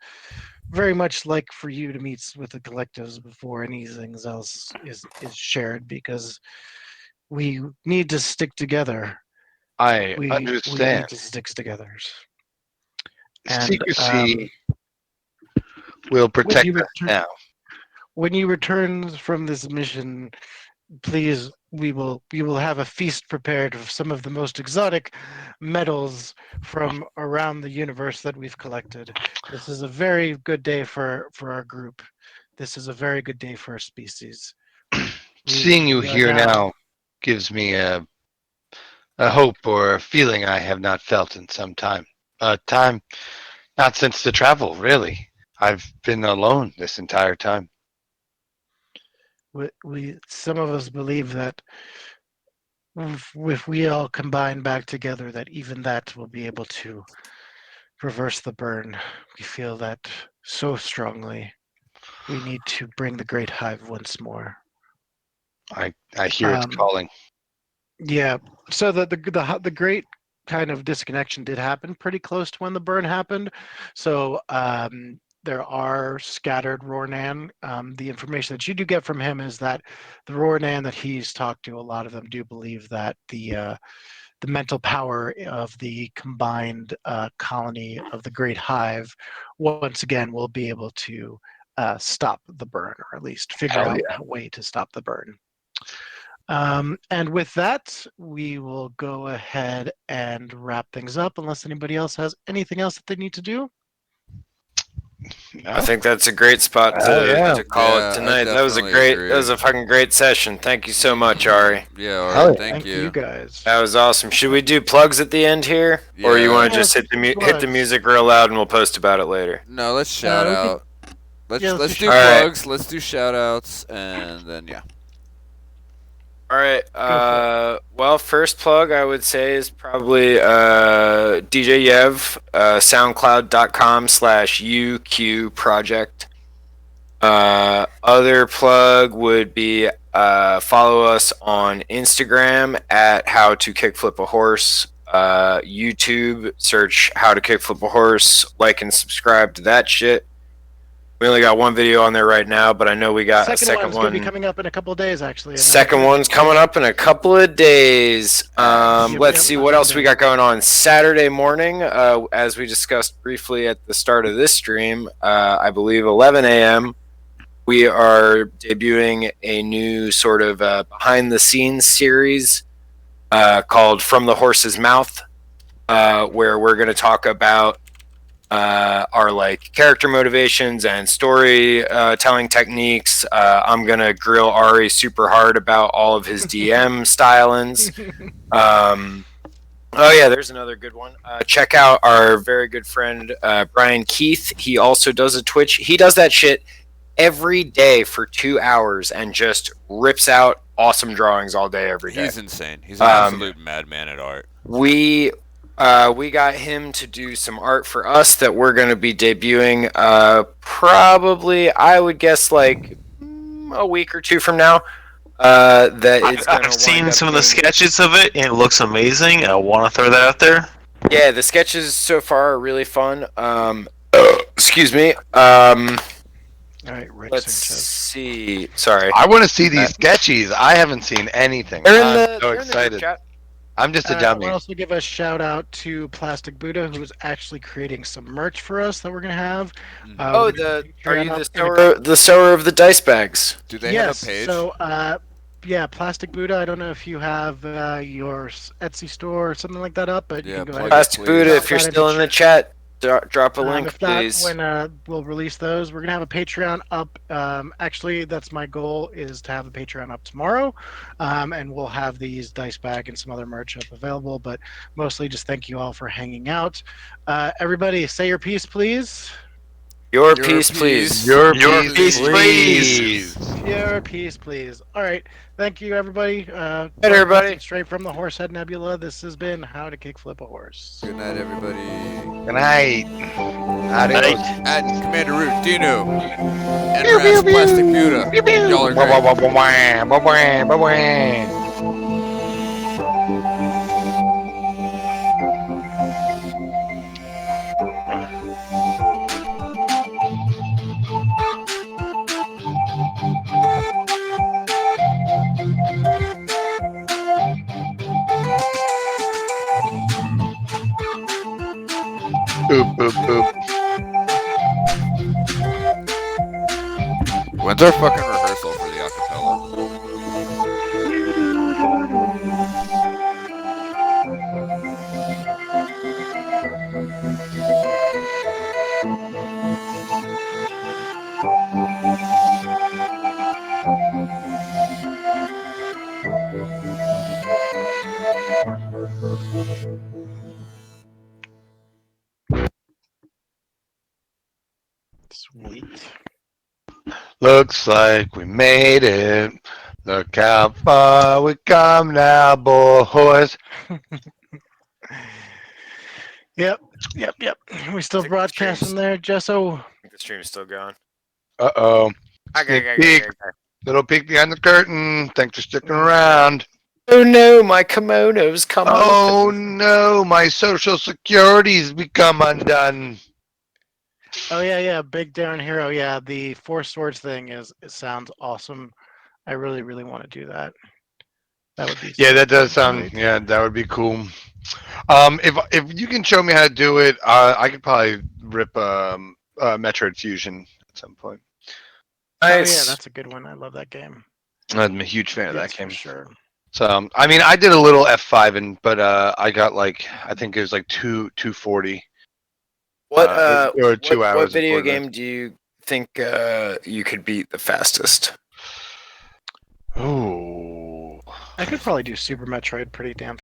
very much like for you to meet with the collectives before anything else is shared, because we need to stick together. I We understand. need to stick together." And Secrecy will protect us now. when you return from this mission, please, we will have a feast prepared of some of the most exotic metals from around the universe that we've collected. This is a very good day for our group. This is a very good day for our species. Seeing you we are here now gives me a hope or a feeling I have not felt in some time. Time, not since the travel, really. I've been alone this entire time. we some of us believe that if we all combine back together, that even that will be able to reverse the burn. We feel that so strongly. We need to bring the Great Hive once more. I hear it's calling. Yeah. So the great kind of disconnection did happen pretty close to when the burn happened. So there are scattered Rornan. The information that you do get from him is that the Rornan that he's talked to, a lot of them do believe that the mental power of the combined colony of the Great Hive once again will be able to stop the burn, or at least figure out a way to stop the burn. And with that, we will go ahead and wrap things up, unless anybody else has anything else that they need to do. No? I think that's a great spot to call Yeah, it I tonight. That was a definitely agree. that was a fucking great session. Thank you so much, Ari. Yeah, all Hell right. yeah. Thank you you. guys. That was awesome. Should we do plugs at the end here, or you Yeah. want to Yeah, just let's hit do hit the plugs. music real loud and we'll post about it later? No, let's shout we could- out. Let's yeah, let's let's do do shout- All right. plugs. Let's do shout outs, and then yeah. All right. for Well, first plug I would say is probably DJ Yev, SoundCloud.com/UQ project. Other plug would be follow us on Instagram at How to Kickflip a Horse. YouTube, search How to Kickflip a Horse. Like and subscribe to that shit. We only got one video on there right now, but I know we got a second one's going to be one. coming up in a couple of days, actually. Second one's coming up in a couple of days. Let's see what else we got going on. Saturday morning, as we discussed briefly at the start of this stream, I believe 11 a.m., we are debuting a new sort of behind-the-scenes series called From the Horse's Mouth, where we're going to talk about our like character motivations and storytelling techniques. I'm gonna grill Ari super hard about all of his DM stylings. Oh yeah, there's another good one. Check out our very good friend Brian Keith. He also does a Twitch. He does that shit every day for 2 hours and just rips out awesome drawings all day every day. He's insane. He's an absolute madman at art. We got him to do some art for us that we're going to be debuting probably, I would guess, like a week or two from now. I've seen some of the sketches of it, and it looks amazing. I want to throw that out there. Yeah, the sketches so far are really fun. Excuse me. All right, Rick Let's Sanchez. see. Sorry. I want to see these sketches. I haven't seen anything. They're in I'm the, so they're in the group excited. chat. I'm just a I dummy. want to also give a shout out to Plastic Buddha, who is actually creating some merch for us that we're going to have. Oh, we're gonna are you Patreon the sewer of the dice bags? Do they Yes. have a page? So, yeah, Plastic Buddha. I don't know if you have your Etsy store or something like that up, but you Yeah, can go plug ahead. it. Plastic please. Buddha, if you're Drop that still in in the the chat, drop a And link, if not, please. when we'll release those, we're gonna have a Patreon up. Actually, that's my goal, is to have a Patreon up tomorrow, and we'll have these dice bag and some other merch up available. But mostly, just thank you all for hanging out. Everybody, say your piece, please. Your peace, please. Your Your peace, peace, please. Your peace, please. All right. Thank you, everybody. Good, everybody. Straight from the Horsehead Nebula, this has been How to Kickflip a Horse. Good night, everybody. Good night. Adios. And Commander Root, Dino, and Raz Plastic Buddha. Y'all are great. Bye-bye. Boop, boop, boop. When's our fucking rehearsal for the acapella? Sweet. Looks like we made it. Look how far we come now, boys. Yep. We still think the broadcasting stream's- there, Jesso? I think the stream's still going. Uh-oh. Okay. Sneak peek. Little peek behind the curtain. Thanks for sticking around. Oh no, my kimono's come Oh open. no, my social security's become undone. Oh yeah, Big Darren Hero. Yeah, the Four Swords thing it sounds awesome. I really want to do that. That would be Yeah, that does super sound. sweet. Yeah, that would be cool. If you can show me how to do it, I could probably rip Metroid Fusion at some point. Oh yeah, Nice. that's a good one. I love that game. I'm a huge fan of that Yes, game. for sure. So I mean, I did a little F5, but I got like I think it was like 240. Or 2 hours. What and video 40 minutes. game do you think you could beat the fastest? Oh. I could probably do Super Metroid pretty damn